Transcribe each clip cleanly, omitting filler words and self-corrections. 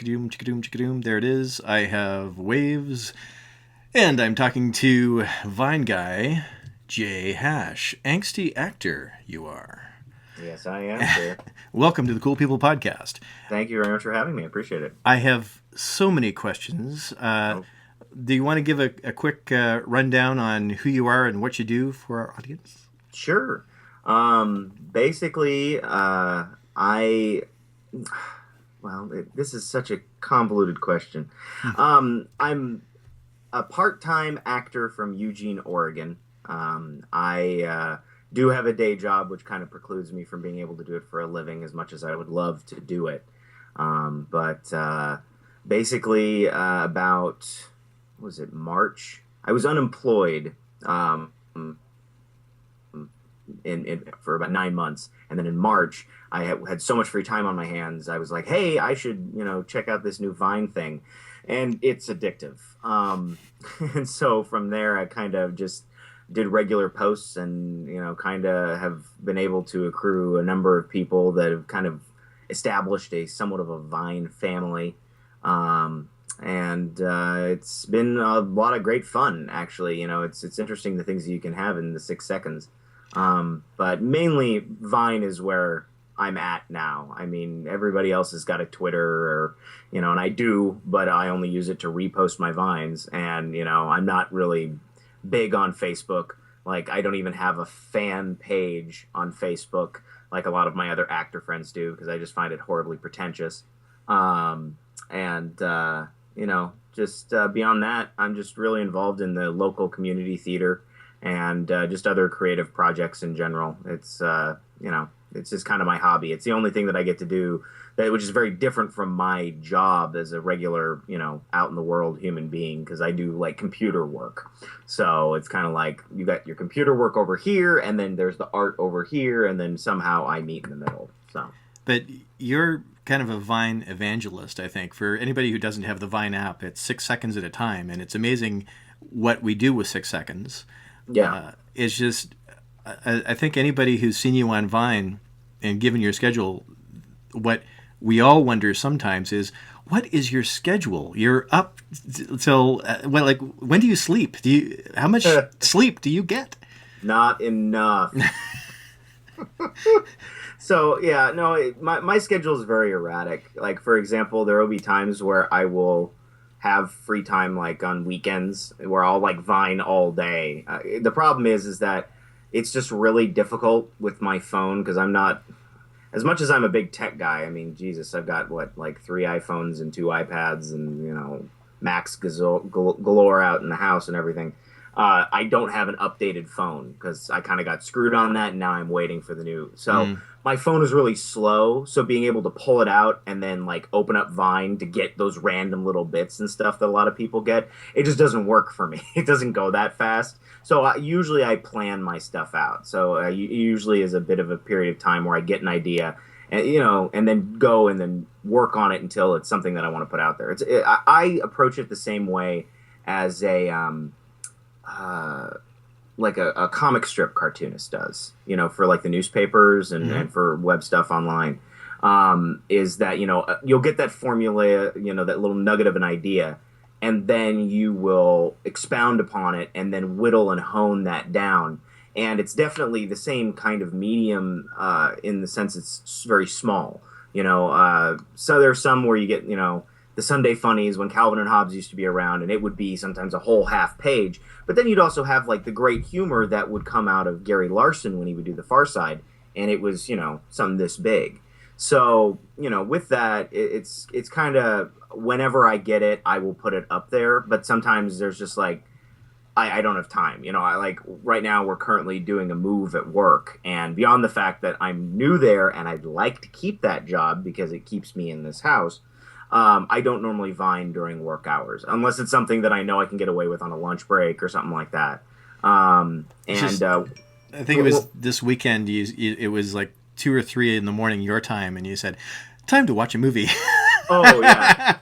chickadoom, chickadoom, chickadoom. There it is. I have waves. And I'm talking to Vine guy, J Hash. Angsty actor, you are. Yes, I am, sir. Welcome to the Cool People Podcast. Thank you very much for having me. I appreciate it. I have so many questions. Do you want to give a quick rundown on who you are and what you do for our audience? Sure. Basically, this is such a convoluted question. I'm a part-time actor from Eugene, Oregon. I do have a day job, which kind of precludes me from being able to do it for a living as much as I would love to do it. Basically, about, was it March? I was unemployed for about 9 months, and then in March I had so much free time on my hands. I was like, hey, I should check out this new Vine thing, and it's addictive. And so from there I kind of just did regular posts, and kind of have been able to accrue a number of people that have kind of established a somewhat of a Vine family. It's been a lot of great fun, actually. It's interesting the things that you can have in the 6 seconds. But mainly Vine is where I'm at now. I mean, everybody else has got a Twitter or, and I do, but I only use it to repost my Vines. And, I'm not really big on Facebook. Like, I don't even have a fan page on Facebook like a lot of my other actor friends do, because I just find it horribly pretentious. Beyond that, I'm just really involved in the local community theater and just other creative projects in general. It's it's just kind of my hobby. It's the only thing that I get to do, which is very different from my job as a regular, out in the world human being, because I do like computer work. So it's kind of like you got your computer work over here, and then there's the art over here, and then somehow I meet in the middle. So, but you're kind of a Vine evangelist, I think. For anybody who doesn't have the Vine app, it's 6 seconds at a time, and it's amazing what we do with 6 seconds. Yeah. It's just, I think anybody who's seen you on Vine and given your schedule, what we all wonder sometimes is, what is your schedule? You're up till, when do you sleep? How much sleep do you get? Not enough. So, yeah, no, my schedule is very erratic. Like, for example, there will be times where I will have free time, like on weekends, where I'll like Vine all day. The problem is that it's just really difficult with my phone, because I'm not, as much as I'm a big tech guy. I mean, Jesus, I've got like 3 iPhones and 2 iPads and Macs galore out in the house and everything. I don't have an updated phone because I kind of got screwed on that, and now I'm waiting for the new. So my phone is really slow, so being able to pull it out and then like open up Vine to get those random little bits and stuff that a lot of people get, it just doesn't work for me. It doesn't go that fast. So usually I plan my stuff out. So usually is a bit of a period of time where I get an idea, and and then go and then work on it until it's something that I want to put out there. I approach it the same way as a comic strip cartoonist does, for like the newspapers and for web stuff online, is that, you'll get that formula, that little nugget of an idea, and then you will expound upon it and then whittle and hone that down. And it's definitely the same kind of medium, in the sense it's very small, so there's some where you get, the Sunday funnies when Calvin and Hobbes used to be around, and it would be sometimes a whole half page. But then you'd also have like the great humor that would come out of Gary Larson when he would do The Far Side, and it was, something this big. So, with that, it's kind of, whenever I get it, I will put it up there. But sometimes there's just like, I don't have time. I like, right now we're currently doing a move at work, and beyond the fact that I'm new there and I'd like to keep that job because it keeps me in this house, I don't normally Vine during work hours, unless it's something that I know I can get away with on a lunch break or something like that. I think it was this weekend. It was like 2 or 3 in the morning your time, and you said, "Time to watch a movie." Oh yeah,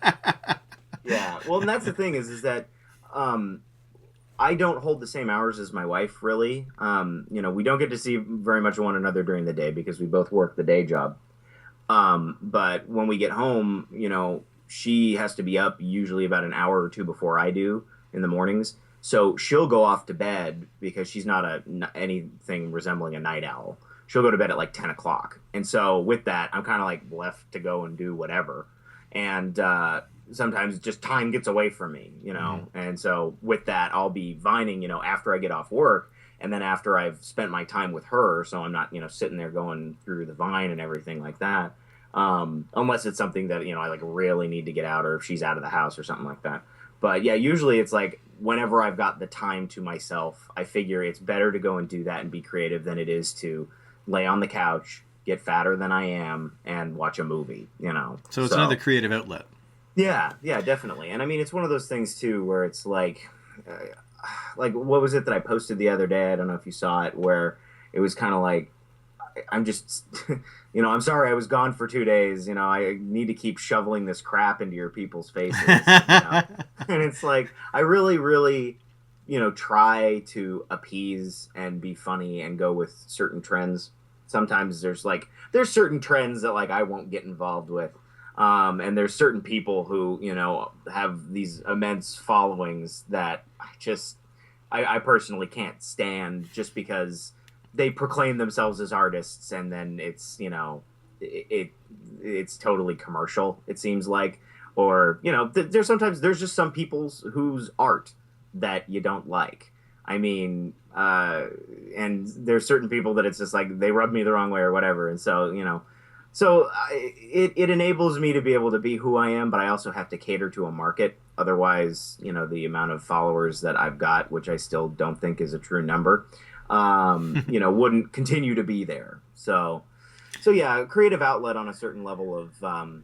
yeah. Well, and that's the thing is that I don't hold the same hours as my wife, really. We don't get to see very much of one another during the day because we both work the day job. But when we get home, she has to be up usually about an hour or two before I do in the mornings. So she'll go off to bed because she's not anything resembling a night owl. She'll go to bed at like 10 o'clock, and so with that, I'm kind of like left to go and do whatever. And sometimes just time gets away from me, you know. And so with that, I'll be vining, you know, after I get off work, and then after I've spent my time with her, so I'm not, you know, sitting there going through the vine and everything like that. Unless it's something that, you know, I like really need to get out, or if she's out of the house or something like that. But yeah, usually it's like whenever I've got the time to myself, I figure it's better to go and do that and be creative than it is to lay on the couch, get fatter than I am, and watch a movie, you know. So it's another creative outlet. Yeah, yeah, definitely. And I mean, it's one of those things too where it's like what was it that I posted the other day? I don't know if you saw it, where it was kind of like, I'm just, you know, I'm sorry I was gone for 2 days. You know, I need to keep shoveling this crap into your people's faces. You know? And it's like, I really, really, you know, try to appease and be funny and go with certain trends. Sometimes there's certain trends that like I won't get involved with. And there's certain people who, you know, have these immense followings that I personally can't stand, just because they proclaim themselves as artists, and then it's, you know, it's totally commercial, it seems like. Or, you know, there's just some people's whose art that you don't like. I mean, and there's certain people that it's just like they rub me the wrong way or whatever, and so, you know, it enables me to be able to be who I am, but I also have to cater to a market. Otherwise, you know, the amount of followers that I've got, which I still don't think is a true number, you know, wouldn't continue to be there. So yeah, creative outlet on a certain level of,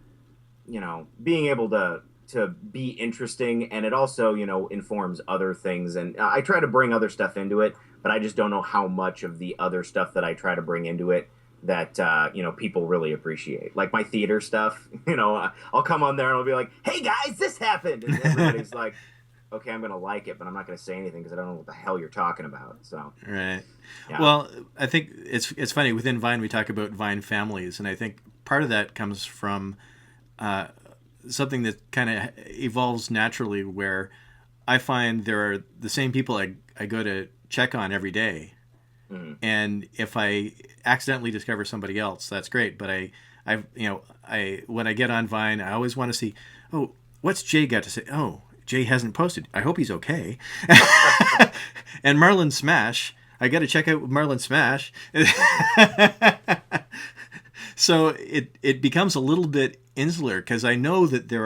you know, being able to be interesting, and it also, you know, informs other things. And I try to bring other stuff into it, but I just don't know how much of the other stuff that I try to bring into it that, you know, people really appreciate. Like my theater stuff, you know, I'll come on there and I'll be like, hey guys, this happened. And everybody's like, okay, I'm going to like it, but I'm not going to say anything because I don't know what the hell you're talking about. So, right. Yeah. Well, I think it's funny. Within Vine, we talk about Vine families, and I think part of that comes from something that kind of evolves naturally, where I find there are the same people I go to check on every day. Mm-hmm. And if I accidentally discover somebody else, that's great. But when I get on Vine, I always want to see, oh, what's Jay got to say? Oh, Jay hasn't posted. I hope he's okay. And Marlon Smash, I got to check out Marlon Smash. So it becomes a little bit insular, because I know that there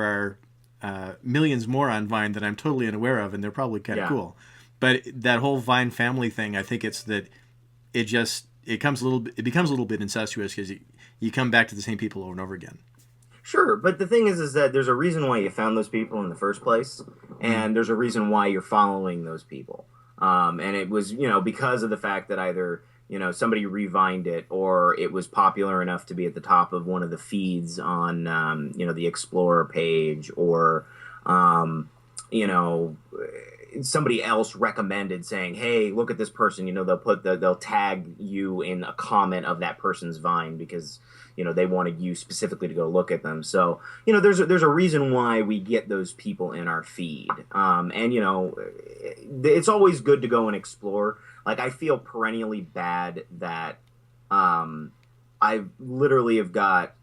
are millions more on Vine that I'm totally unaware of, and they're probably kind of cool. But that whole Vine family thing, I think it's that it becomes a little bit incestuous, because you come back to the same people over and over again. Sure, but the thing is that there's a reason why you found those people in the first place, and there's a reason why you're following those people. And it was, you know, because of the fact that either, you know, somebody revined it, or it was popular enough to be at the top of one of the feeds on, you know, the Explorer page, or, you know, somebody else recommended saying, hey, look at this person, you know, they'll tag you in a comment of that person's Vine because, you know, they wanted you specifically to go look at them. So, you know, there's a reason why we get those people in our feed. And, you know, it's always good to go and explore. Like, I feel perennially bad that I literally have got,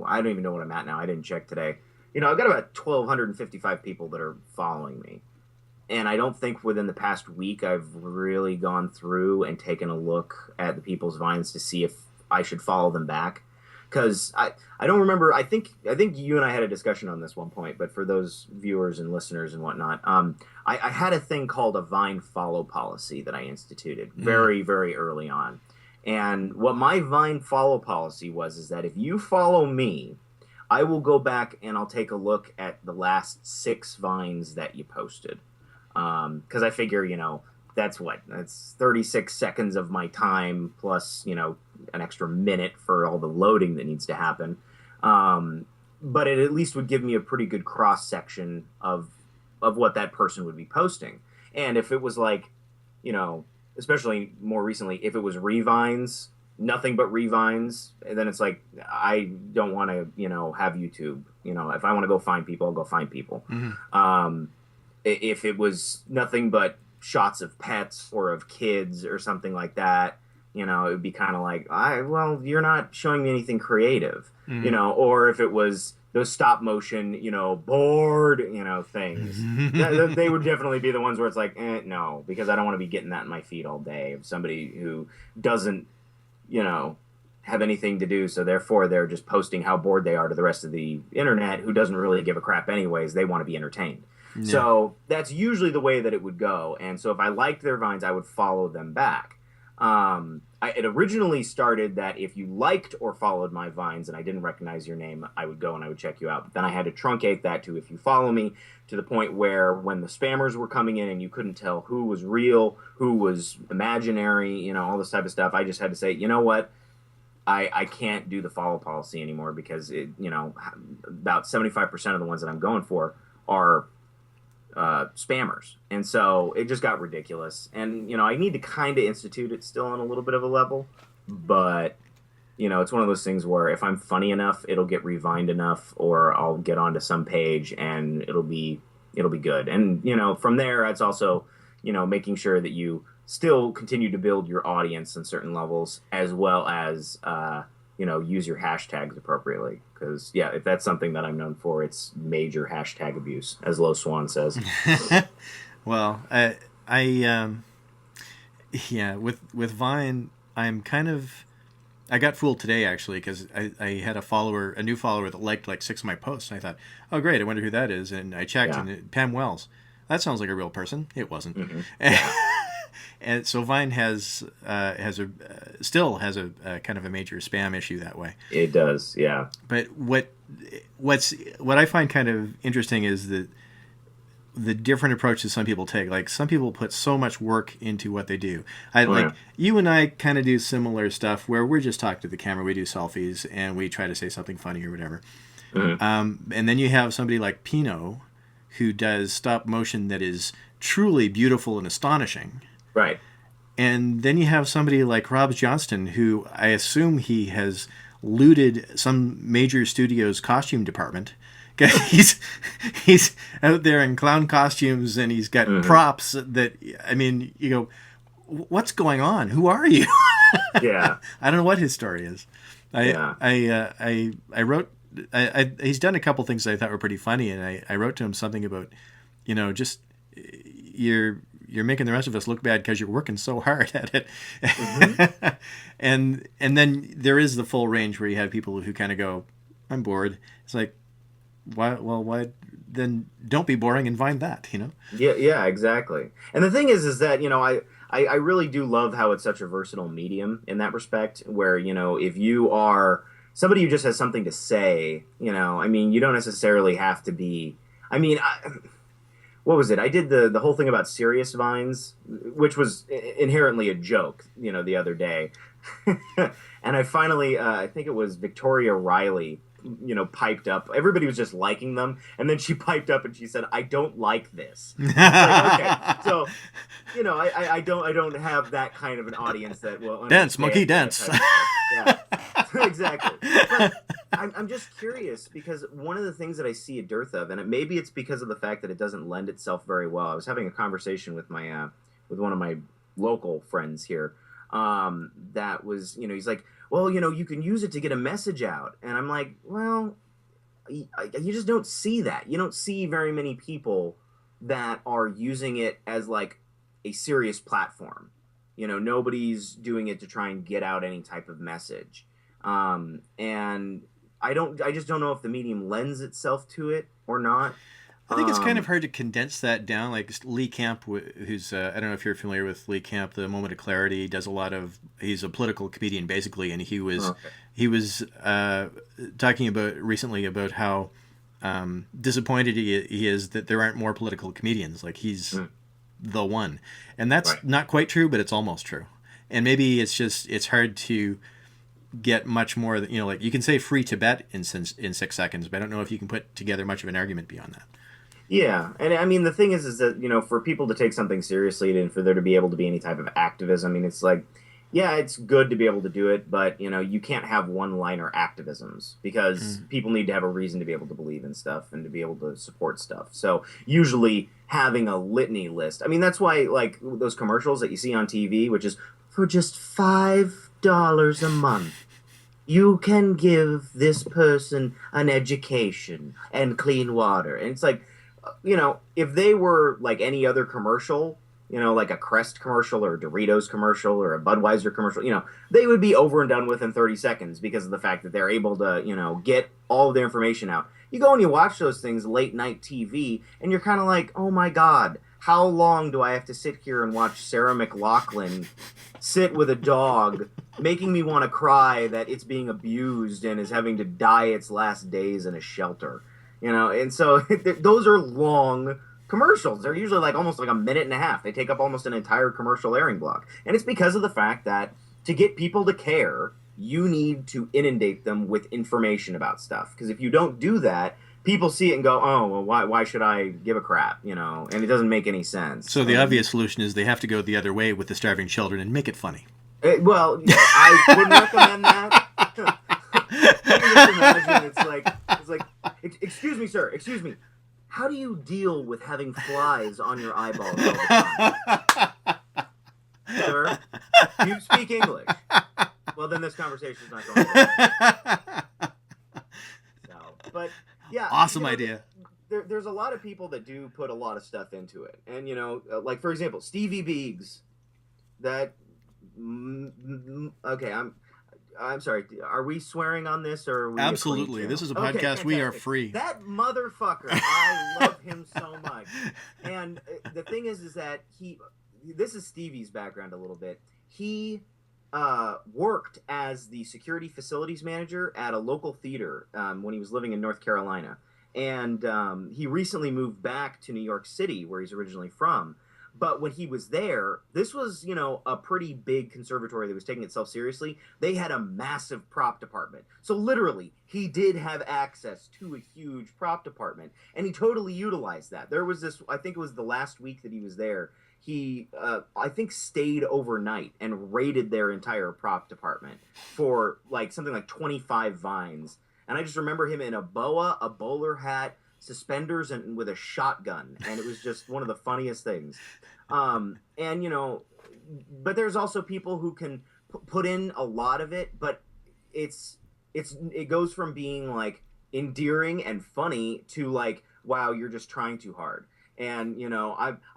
I don't even know what I'm at now. I didn't check today. You know, I've got about 1,255 people that are following me. And I don't think within the past week I've really gone through and taken a look at the people's Vines to see if I should follow them back. Because I don't remember. I think you and I had a discussion on this one point, but for those viewers and listeners and whatnot, I had a thing called a Vine follow policy that I instituted very, very early on. And what my Vine follow policy was is that if you follow me, I will go back and I'll take a look at the last 6 Vines that you posted. Because I figure, you know, that's 36 seconds of my time plus, you know, an extra minute for all the loading that needs to happen. But it at least would give me a pretty good cross section of what that person would be posting. And if it was like, you know, especially more recently, if it was revines, nothing but revines, and then it's like I don't want to, have YouTube. If I want to go find people, I'll go find people. If it was nothing but shots of pets or of kids or something like that, it would be kind of like, well, you're not showing me anything creative, or if it was those stop motion, bored, things, they would definitely be the ones where it's like, no, because I don't want to be getting that in my feed all day of somebody who doesn't, have anything to do. So therefore they're just posting how bored they are to the rest of the internet, who doesn't really give a crap anyways. They want to be entertained. Yeah. So that's usually the way that it would go. And so if I liked their vines, I would follow them back. It originally started that if you liked or followed my vines and I didn't recognize your name, I would go and I would check you out. But then I had to truncate that to if you follow me, to the point where when the spammers were coming in and you couldn't tell who was real, who was imaginary, all this type of stuff, I just had to say, you know what? I can't do the follow policy anymore, because about 75% of the ones that I'm going for are spammers. And so it just got ridiculous. And, I need to kind of institute it still on a little bit of a level, but, it's one of those things where if I'm funny enough, it'll get revined enough, or I'll get onto some page and it'll be good. And, from there, it's also, making sure that you still continue to build your audience in certain levels, as well as, use your hashtags appropriately. Because, if that's something that I'm known for, it's major hashtag abuse, as Low Swan says. Well, with Vine, I got fooled today, actually, because I had a new follower that liked like 6 of my posts. And I thought, oh, great, I wonder who that is. And I checked, and Pam Wells. That sounds like a real person. It wasn't. Mm-hmm. Yeah. And so Vine still has a kind of a major spam issue that way. It does, yeah. But what I find kind of interesting is the different approaches some people take. Like, some people put so much work into what they do. You and I kind of do similar stuff where we're just talking to the camera, we do selfies, and we try to say something funny or whatever. Mm-hmm. And then you have somebody like Pino, who does stop motion that is truly beautiful and astonishing. Right. And then you have somebody like Rob Johnston, who I assume he has looted some major studio's costume department. He's out there in clown costumes, and he's got props that, I mean, you go, what's going on? Who are you? Yeah. I don't know what his story is. I wrote, he's done a couple things that I thought were pretty funny, and I wrote to him something about, just you're making the rest of us look bad because you're working so hard at it. Mm-hmm. and then there is the full range where you have people who kind of go, I'm bored. It's like, why then don't be boring and find that, Yeah, exactly. And the thing is that, I really do love how it's such a versatile medium in that respect, where, if you are somebody who just has something to say, you don't necessarily have to be, what was it? I did the whole thing about serious vines, which was inherently a joke, the other day. And I finally, I think it was Victoria Riley, piped up. Everybody was just liking them, and then she piped up and she said, "I don't like this." Like, okay, so I don't have that kind of an audience that will dance, monkey, dance. Yeah, exactly. But I'm just curious, because one of the things that I see a dearth of, and maybe it's because of the fact that it doesn't lend itself very well. I was having a conversation with my with one of my local friends here. That was, he's like, well, you can use it to get a message out. And I'm like, well, you just don't see that. You don't see very many people that are using it as like a serious platform. Nobody's doing it to try and get out any type of message. And I just don't know if the medium lends itself to it or not. I think it's kind of hard to condense that down. Like Lee Camp, who's, I don't know if you're familiar with Lee Camp, the Moment of Clarity, does he's a political comedian basically. And he was talking recently about how disappointed he is that there aren't more political comedians. Like, he's the one. And that's not quite true, but it's almost true. And maybe it's hard to get much more, like you can say free Tibet in 6 seconds, but I don't know if you can put together much of an argument beyond that. Yeah, and the thing is that, for people to take something seriously and for there to be able to be any type of activism, it's like, Yeah, it's good to be able to do it, but you can't have one-liner activisms because Mm. people need to have a reason to be able to believe in stuff and to be able to support stuff. So usually having a litany list. I mean, that's why like those commercials that you see on TV, which is for just $5 a month, you can give this person an education and clean water. And it's like, if they were like any other commercial, like a Crest commercial or a Doritos commercial or a Budweiser commercial, they would be over and done with in 30 seconds because of the fact that they're able to, get all of their information out. You go and you watch those things late night TV, and you're kind of like, oh my God, how long do I have to sit here and watch Sarah McLachlan sit with a dog, making me want to cry that it's being abused and is having to die its last days in a shelter? And so those are long commercials. They're usually like almost like a minute and a half. They take up almost an entire commercial airing block. And it's because of the fact that to get people to care, you need to inundate them with information about stuff. Because if you don't do that, people see it and go, "Oh, well, why should I give a crap?" And it doesn't make any sense. So the obvious solution is they have to go the other way with the starving children and make it funny. Well, I wouldn't recommend that. I can just imagine it's like, excuse me, sir, excuse me. How do you deal with having flies on your eyeballs all the time? Sir, do you speak English? Well, then this conversation is not going to work. So, but yeah, awesome idea. There's a lot of people that do put a lot of stuff into it, and like for example, Stevie Biggs. That okay, I'm sorry. Are we swearing on this, or are we absolutely? This is a podcast. We are free. That motherfucker, I love him so much. And the thing is that this is Stevie's background a little bit. He worked as the security facilities manager at a local theater when he was living in North Carolina, and he recently moved back to New York City, where he's originally from. But when he was there, this was, a pretty big conservatory that was taking itself seriously. They had a massive prop department. So literally, he did have access to a huge prop department, and he totally utilized that. There was this, I think it was the last week that he was there, he, I think, stayed overnight and raided their entire prop department for like something like 25 vines. And I just remember him in a boa, a bowler hat, suspenders, and with a shotgun, and it was just one of the funniest things. And but there's also people who can put in a lot of it, but it goes from being like endearing and funny to like, wow, you're just trying too hard. And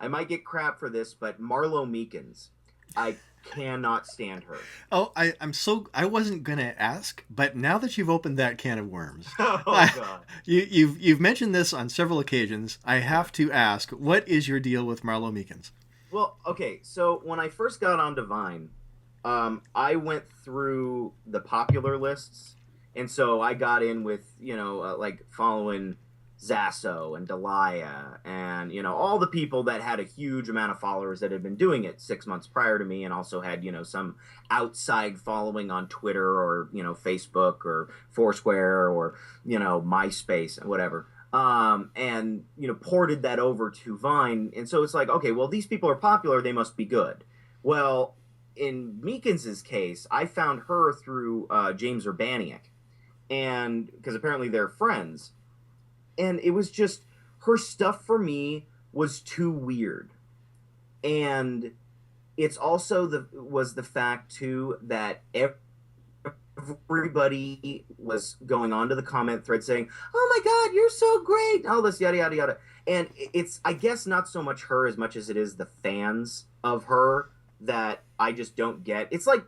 I might get crap for this, but Marlo Meekins, I cannot stand her. Oh, I wasn't gonna ask, but now that you've opened that can of worms, oh God, you've mentioned this on several occasions. I have to ask, what is your deal with Marlo Meekins? Well, okay, so when I first got on Vine, I went through the popular lists, and so I got in with like following Zasso and Delia and all the people that had a huge amount of followers that had been doing it 6 months prior to me, and also had some outside following on Twitter or Facebook or Foursquare or MySpace and whatever, and ported that over to Vine. And so it's like, okay, well, these people are popular, they must be good. Well, in Meekins's case, I found her through James Urbaniak, and because apparently they're friends. And it was just, her stuff for me was too weird. And it's also was the fact too that everybody was going onto the comment thread saying, "Oh my God, you're so great!" All this yada yada yada. And it's, I guess, not so much her as much as it is the fans of her that I just don't get. It's like,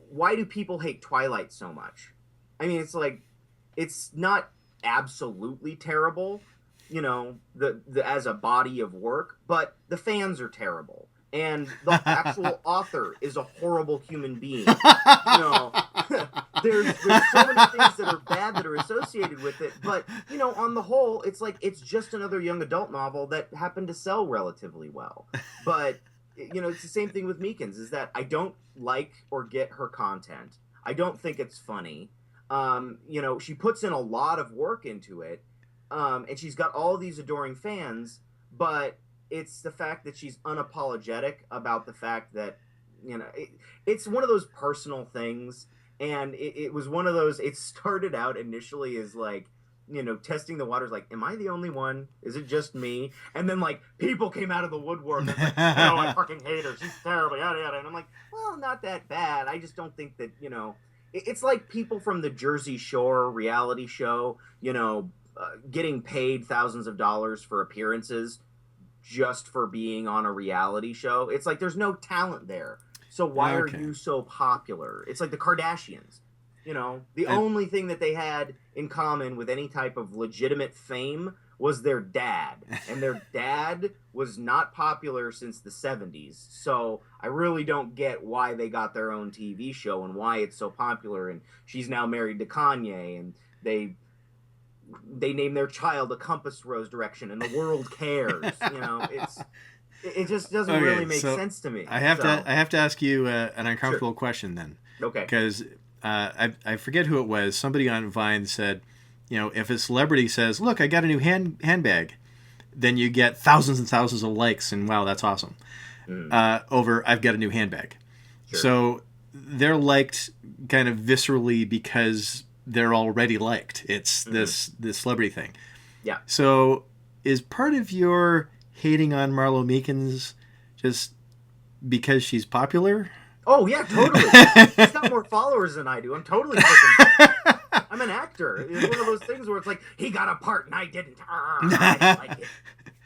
why do people hate Twilight so much? I mean, it's like, it's not absolutely terrible, the as a body of work, but the fans are terrible, and the actual author is a horrible human being. There's so many things that are bad that are associated with it, but on the whole, it's like it's just another young adult novel that happened to sell relatively well. But it's the same thing with Meekins, is that I don't like or get her content. I don't think it's funny. She puts in a lot of work into it, and she's got all these adoring fans, but it's the fact that she's unapologetic about the fact that it's one of those personal things, and it was one of those. It started out initially as like, testing the waters, like, am I the only one? Is it just me? And then like people came out of the woodwork and like, I fucking hate her. She's terrible, yada yada. And I'm like, well, not that bad. I just don't think that, it's like people from the Jersey Shore reality show, getting paid thousands of dollars for appearances just for being on a reality show. It's like there's no talent there. So why are you so popular? It's like the Kardashians. The only thing that they had in common with any type of legitimate fame was their dad. And their dad was not popular since the 70s. So I really don't get why they got their own TV show and why it's so popular. And she's now married to Kanye, and they named their child a compass rose direction, and the world cares. It just doesn't really make sense to me. I have to ask you an uncomfortable question then. Okay. Because I forget who it was. Somebody on Vine said, if a celebrity says, "Look, I got a new handbag," then you get thousands and thousands of likes, and wow, that's awesome. Over, "I've got a new handbag." Sure. So they're liked kind of viscerally because they're already liked. It's this celebrity thing. Yeah. So is part of your hating on Marlo Meekins just because she's popular? Oh, yeah, totally. She's got more followers than I do. I'm totally freaking... I'm an actor. It's one of those things where it's like, he got a part and I didn't. I didn't like it.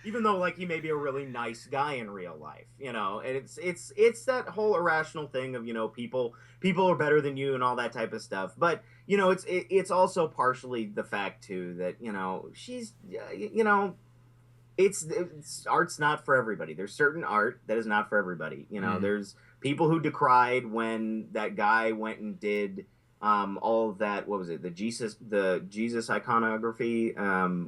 Even though, like, he may be a really nice guy in real life, and it's that whole irrational thing of, people are better than you and all that type of stuff. But, it's also partially the fact, too, that, she's, it's art's not for everybody. There's certain art that is not for everybody. There's people who decried when that guy went and did all of that. What was it? The Jesus iconography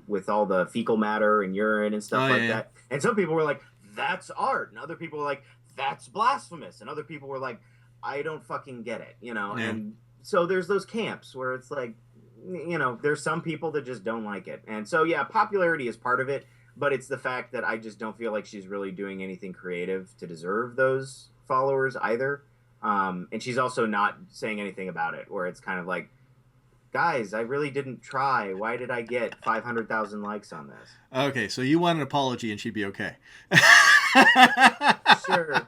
with all the fecal matter and urine and stuff that. And some people were like, "That's art," and other people were like, "That's blasphemous," and other people were like, "I don't fucking get it," And so there's those camps where it's like, there's some people that just don't like it, and so popularity is part of it. But it's the fact that I just don't feel like she's really doing anything creative to deserve those followers either. And she's also not saying anything about it, where it's kind of like, guys, I really didn't try. Why did I get 500,000 likes on this? Okay, so you want an apology and she'd be okay. Sure.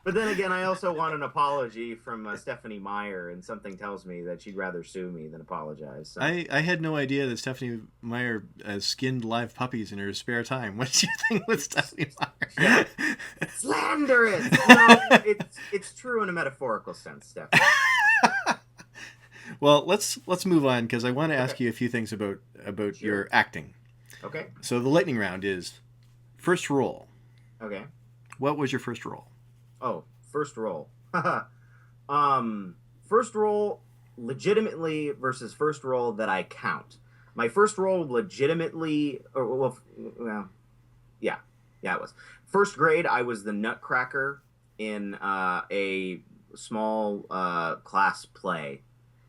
But then again, I also want an apology from Stephanie Meyer, and something tells me that she'd rather sue me than apologize. So. I had no idea that Stephanie Meyer skinned live puppies in her spare time. What's your thing with Stephanie Meyer? Yeah. Slanderous! It's true in a metaphorical sense, Stephanie. Well, let's move on, because I want to ask you a few things about your acting. Okay. So the lightning round is first role. Okay. What was your first role? Oh, first role. First role legitimately versus first role that I count. My first role legitimately, yeah, it was. First grade, I was the Nutcracker in a small class play.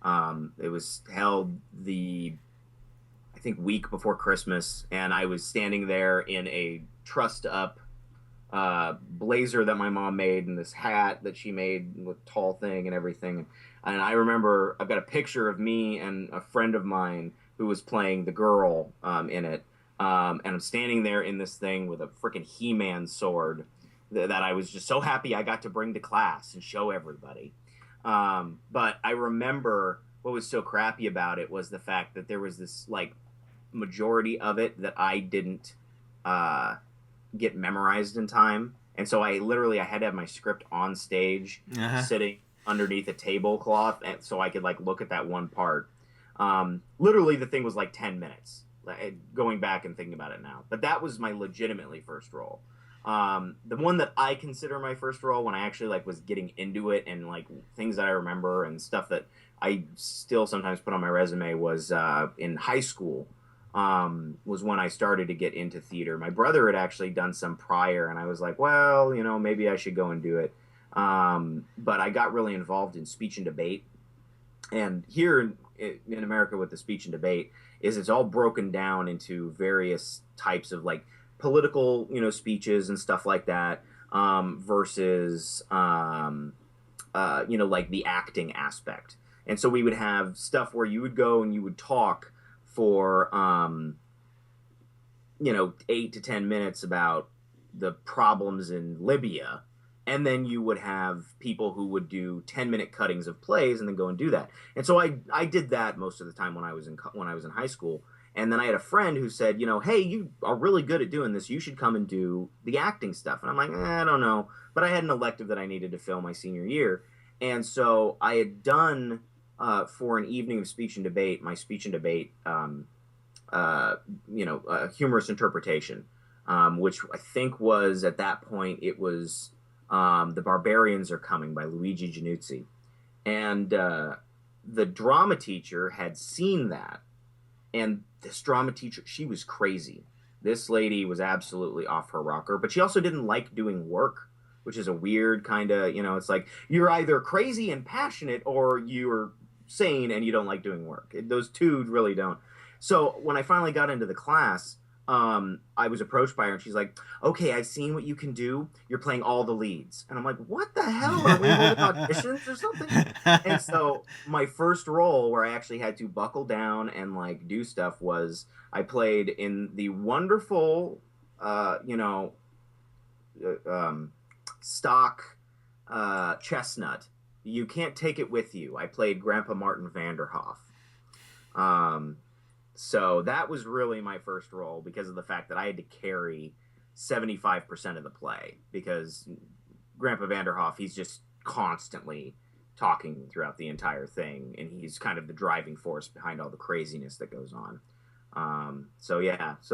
It was held I think week before Christmas, and I was standing there in a trussed up blazer that my mom made and this hat that she made with tall thing and everything. And I remember I've got a picture of me and a friend of mine who was playing the girl in it. And I'm standing there in this thing with a freaking He-Man sword that I was just so happy I got to bring to class and show everybody. But I remember what was so crappy about it was the fact that there was this like majority of it that I didn't get memorized in time, and so I had to have my script on stage, sitting underneath a tablecloth, and so I could like look at that one part. Literally, the thing was like 10 minutes. Going back and thinking about it now, but that was my legitimately first role. The one that I consider my first role, when I actually like was getting into it and like things that I remember and stuff that I still sometimes put on my resume, was in high school. Was when I started to get into theater. My brother had actually done some prior, and I was like, well, maybe I should go and do it. But I got really involved in speech and debate. And here in America with the speech and debate is it's all broken down into various types of like political, speeches and stuff like that. versus like the acting aspect. And so we would have stuff where you would go and you would talk for 8 to 10 minutes about the problems in Libya, and then you would have people who would do 10-minute cuttings of plays and then go and do that. And so I did that most of the time when I was in high school. And then I had a friend who said, hey, you are really good at doing this. You should come and do the acting stuff. And I'm like, I don't know. But I had an elective that I needed to fill my senior year. And so I had done for an evening of speech and debate, my speech and debate, humorous interpretation, which I think was at that point, it was The Barbarians Are Coming by Luigi Januzzi. And the drama teacher had seen that. And this drama teacher, she was crazy. This lady was absolutely off her rocker, but she also didn't like doing work, which is a weird kind of, it's like you're either crazy and passionate or you're sane and you don't like doing work. Those two really don't. So when I finally got into the class, I was approached by her and she's like, okay, I've seen what you can do. You're playing all the leads. And I'm like, what the hell? Are we holding auditions or something? And so my first role where I actually had to buckle down and like do stuff was I played in the wonderful, stock chestnut. You Can't Take It With You. I played Grandpa Martin Vanderhoff. So that was really my first role because of the fact that I had to carry 75% of the play because Grandpa Vanderhoff, he's just constantly talking throughout the entire thing, and he's kind of the driving force behind all the craziness that goes on. So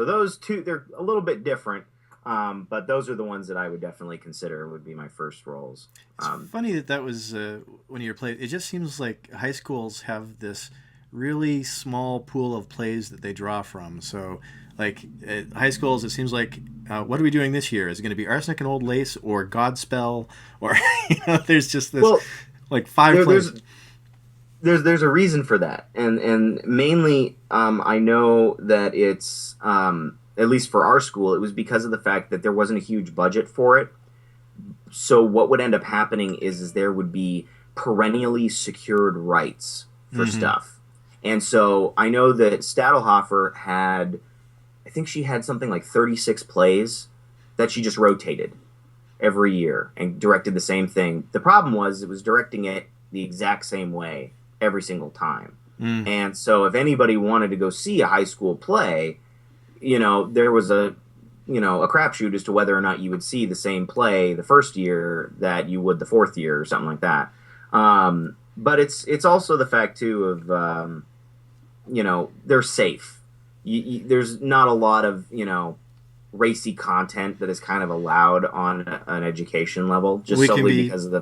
those two, they're a little bit different, but those are the ones that I would definitely consider would be my first roles. It's funny that was when you were playing. It just seems like high schools have this really small pool of plays that they draw from. So like at high schools, it seems like, what are we doing this year? Is it going to be Arsenic and Old Lace or Godspell? Or, there's just this like five plays. There's a reason for that. And mainly, I know that it's, at least for our school, it was because of the fact that there wasn't a huge budget for it. So what would end up happening is there would be perennially secured rights for stuff. And so I know that Stadelhofer had, I think she had something like 36 plays that she just rotated every year and directed the same thing. The problem was it was directing it the exact same way every single time. And so if anybody wanted to go see a high school play, there was a crapshoot as to whether or not you would see the same play the first year that you would the fourth year or something like that. But it's also the fact too of, they're safe. There's not a lot of, racy content that is kind of allowed on an education level, just solely because of the...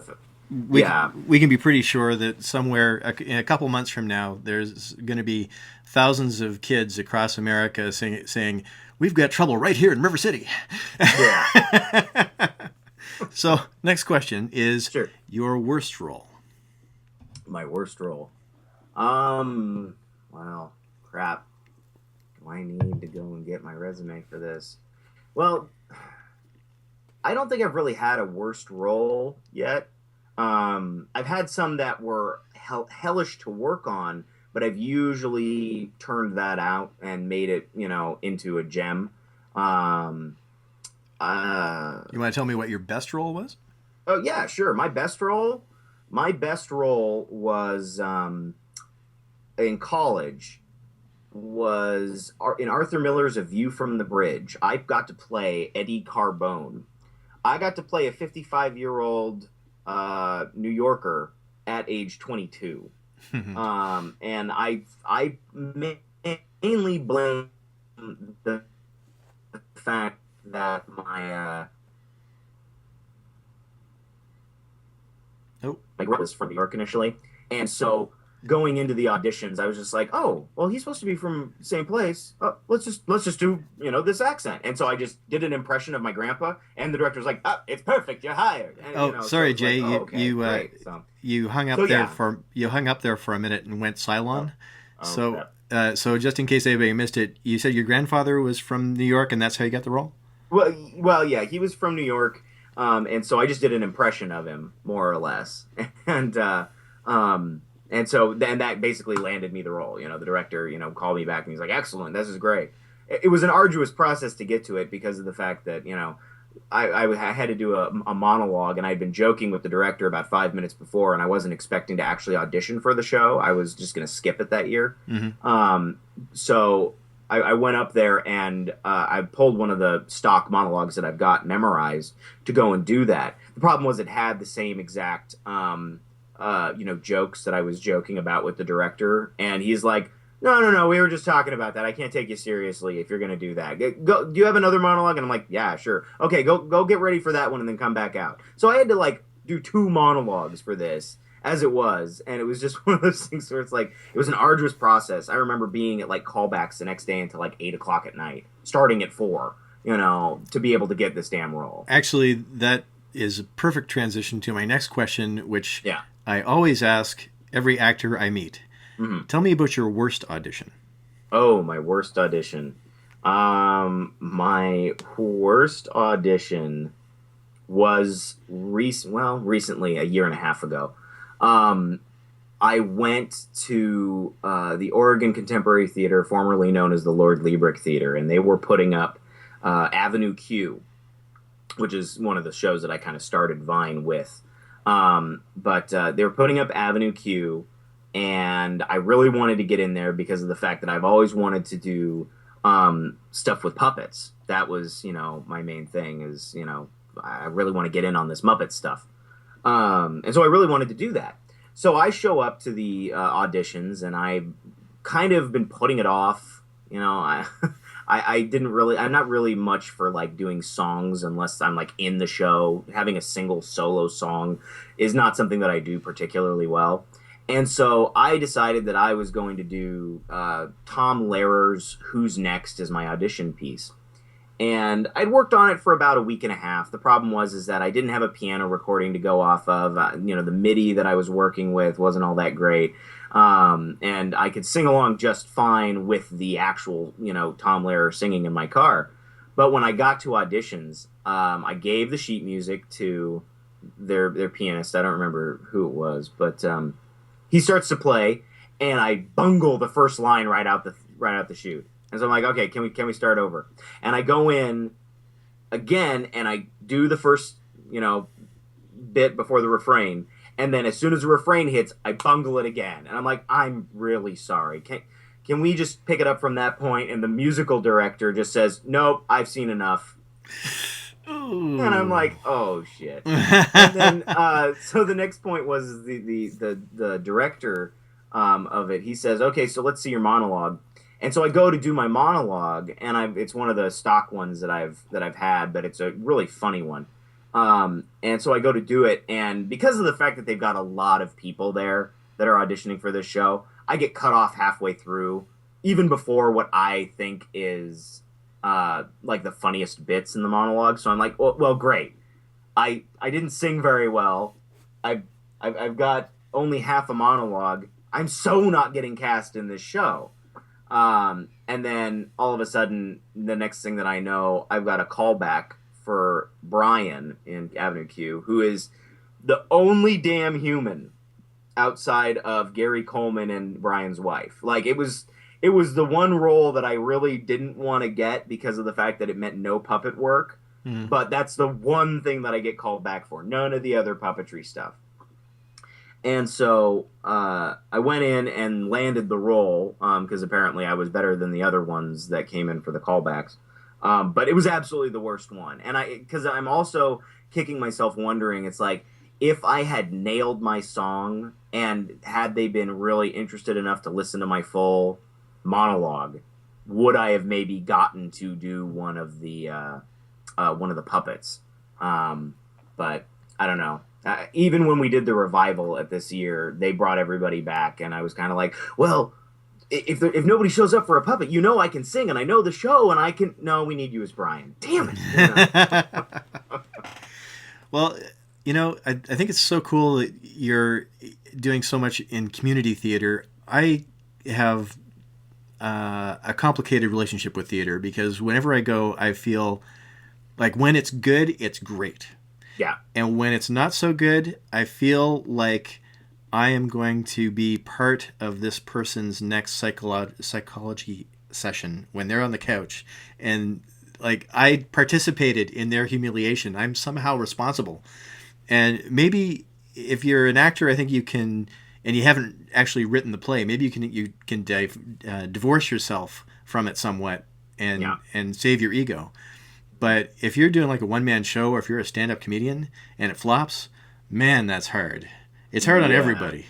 We can be pretty sure that somewhere in a couple months from now, there's going to be thousands of kids across America saying, we've got trouble right here in River City. Yeah. So next question is your worst role. My worst role. Well, crap. Do I need to go and get my resume for this? Well, I don't think I've really had a worst role yet. I've had some that were hellish to work on, but I've usually turned that out and made it, into a gem. You want to tell me what your best role was? Oh yeah, sure. My best role was in college. Was in Arthur Miller's A View from the Bridge. I got to play Eddie Carbone. I got to play a 55-year-old New Yorker at age 22. And I mainly blame the fact that my my grandpa was from New York initially, and so going into the auditions, I was just like, oh, well, he's supposed to be from the same place. Let's just do this accent. And so I just did an impression of my grandpa, and the director was like, it's perfect, you're hired. And, sorry, so Jay, like, great. You hung up there for a minute and went Cylon. So just in case anybody missed it, you said your grandfather was from New York, and that's how you got the role? Well, yeah, he was from New York. And so I just did an impression of him, more or less. And and so then that basically landed me the role. The director, called me back and he's like, "Excellent, this is great." It was an arduous process to get to it because of the fact that I had to do a monologue, and I'd been joking with the director about 5 minutes before, and I wasn't expecting to actually audition for the show. I was just going to skip it that year. So I went up there and I pulled one of the stock monologues that I've got memorized to go and do that. The problem was it had the same exact jokes that I was joking about with the director, and he's like, no, we were just talking about that. I can't take you seriously if you're going to do that. Go, do you have another monologue? And I'm like, yeah, sure. Okay, go get ready for that one and then come back out. So I had to do 2 monologues for this as it was, and it was just one of those things where it's like, it was an arduous process. I remember being at callbacks the next day until 8 o'clock at night, starting at 4, to be able to get this damn role. Actually, that is a perfect transition to my next question, which Yeah. I always ask every actor I meet. Tell me about your worst audition. Oh, my worst audition. My worst audition was recently, a year and a half ago. I went to the Oregon Contemporary Theater, formerly known as the Lord Liebrick Theater, and they were putting up Avenue Q, which is one of the shows that I kind of started Vine with. But they were putting up Avenue Q, and I really wanted to get in there because of the fact that I've always wanted to do stuff with puppets. That was, my main thing is, I really want to get in on this Muppet stuff. And so I really wanted to do that. So I show up to the auditions, and I kind of been putting it off. I didn't really, I'm not really much for doing songs unless I'm in the show. Having a single solo song is not something that I do particularly well. And so I decided that I was going to do Tom Lehrer's Who's Next as my audition piece. And I'd worked on it for about a week and a half. The problem was that I didn't have a piano recording to go off of. The MIDI that I was working with wasn't all that great. And I could sing along just fine with the actual, Tom Lehrer singing in my car. But when I got to auditions, I gave the sheet music to their pianist. I don't remember who it was, but he starts to play, and I bungle the first line right out the chute. And so I'm like, okay, can we start over? And I go in again, and I do the first, bit before the refrain. And then as soon as the refrain hits, I bungle it again. And I'm like, I'm really sorry. Can we just pick it up from that point? And the musical director just says, nope, I've seen enough. Ooh. And I'm like, oh, shit. And then, so the next point was the director of it. He says, okay, so let's see your monologue. And so I go to do my monologue, and it's one of the stock ones that I've had, but it's a really funny one. And so I go to do it, and because of the fact that they've got a lot of people there that are auditioning for this show, I get cut off halfway through, even before what I think is the funniest bits in the monologue. So I'm like, well, great. I didn't sing very well. I've got only half a monologue. I'm so not getting cast in this show. And then all of a sudden, the next thing that I know, I've got a callback for Brian in Avenue Q, who is the only damn human outside of Gary Coleman and Brian's wife. It was the one role that I really didn't want to get because of the fact that it meant no puppet work. But that's the one thing that I get called back for. None of the other puppetry stuff. And so I went in and landed the role because apparently I was better than the other ones that came in for the callbacks. But it was absolutely the worst one. And because I'm also kicking myself wondering, it's like, if I had nailed my song and had they been really interested enough to listen to my full monologue, would I have maybe gotten to do one of the puppets? But I don't know. Even when we did the revival at this year, they brought everybody back, and I was kind of like, well, if nobody shows up for a puppet, I can sing, and I know the show, and I can... No, we need you as Brian. Damn it! Well, I think it's so cool that you're doing so much in community theater. I have a complicated relationship with theater because whenever I go, I feel like when it's good, it's great. Yeah. And when it's not so good, I feel like I am going to be part of this person's next psychology session when they're on the couch. And like I participated in their humiliation. I'm somehow responsible. And maybe if you're an actor, I think you can, and you haven't actually written the play, maybe you can divorce yourself from it somewhat Yeah. and save your ego. But if you're doing like a one man show, or if you're a stand up comedian and it flops, man, that's hard. It's hard on Yeah. everybody.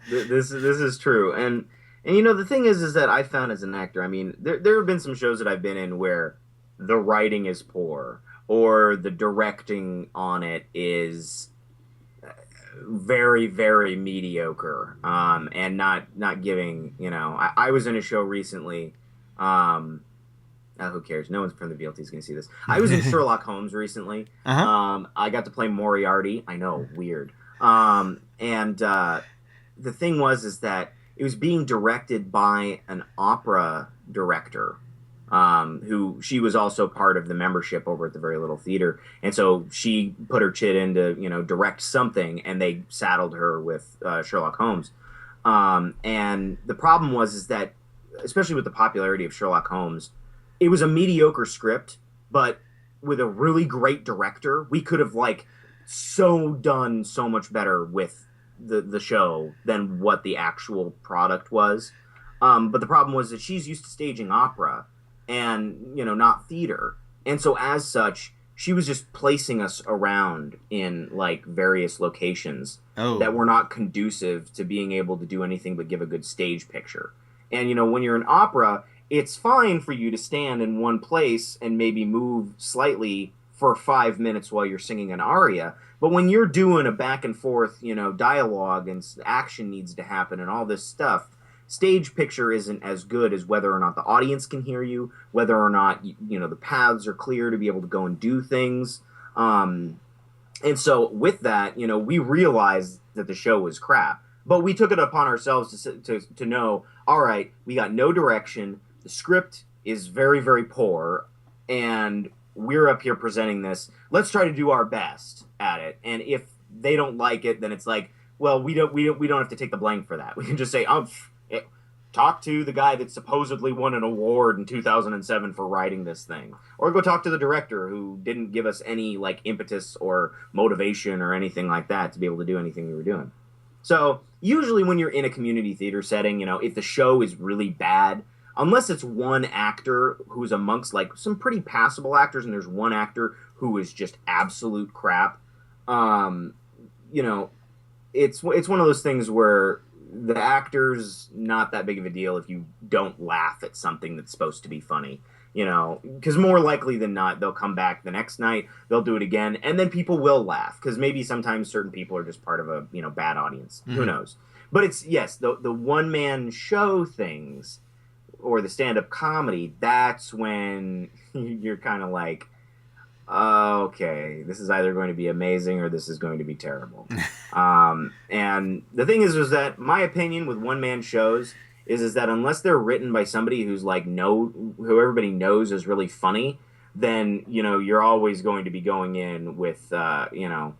This is true. And the thing is that I found as an actor, I mean, there have been some shows that I've been in where the writing is poor or the directing on it is very, very mediocre, and not giving. I was in a show recently. Who cares? No one's from the BLT is going to see this. I was in Sherlock Holmes recently. Uh-huh. I got to play Moriarty. I know, weird. And the thing was is that it was being directed by an opera director, who she was also part of the membership over at the Very Little Theater, and so she put her chit in to direct something, and they saddled her with Sherlock Holmes. And the problem was is that, especially with the popularity of Sherlock Holmes, it was a mediocre script, but with a really great director, we could have like done so much better with the show than what the actual product was. But the problem was that she's used to staging opera and not theater, and so as such, she was just placing us around in like various locations Oh. that were not conducive to being able to do anything but give a good stage picture. And when you're in opera, it's fine for you to stand in one place and maybe move slightly for 5 minutes while you're singing an aria. But when you're doing a back and forth, dialogue and action needs to happen and all this stuff, stage picture isn't as good as whether or not the audience can hear you, whether or not the paths are clear to be able to go and do things. And so with that, we realized that the show was crap, but we took it upon ourselves to know, all right, we got no direction. The script is very, very poor, and we're up here presenting this. Let's try to do our best at it. And if they don't like it, then it's like, well, we don't have to take the blame for that. We can just say, talk to the guy that supposedly won an award in 2007 for writing this thing, or go talk to the director who didn't give us any like impetus or motivation or anything like that to be able to do anything we were doing. So usually when you're in a community theater setting, if the show is really bad, unless it's one actor who's amongst like some pretty passable actors, and there's one actor who is just absolute crap, um, you know, it's one of those things where the actor's not that big of a deal if you don't laugh at something that's supposed to be funny. Because more likely than not, they'll come back the next night, they'll do it again, and then people will laugh because maybe sometimes certain people are just part of a bad audience. Mm-hmm. Who knows? But it's yes, the one man show things or the stand up comedy. That's when you're kind of like, okay, this is either going to be amazing or this is going to be terrible. And the thing is that my opinion with one man shows is that unless they're written by somebody who's like who everybody knows is really funny, then you're always going to be going in with having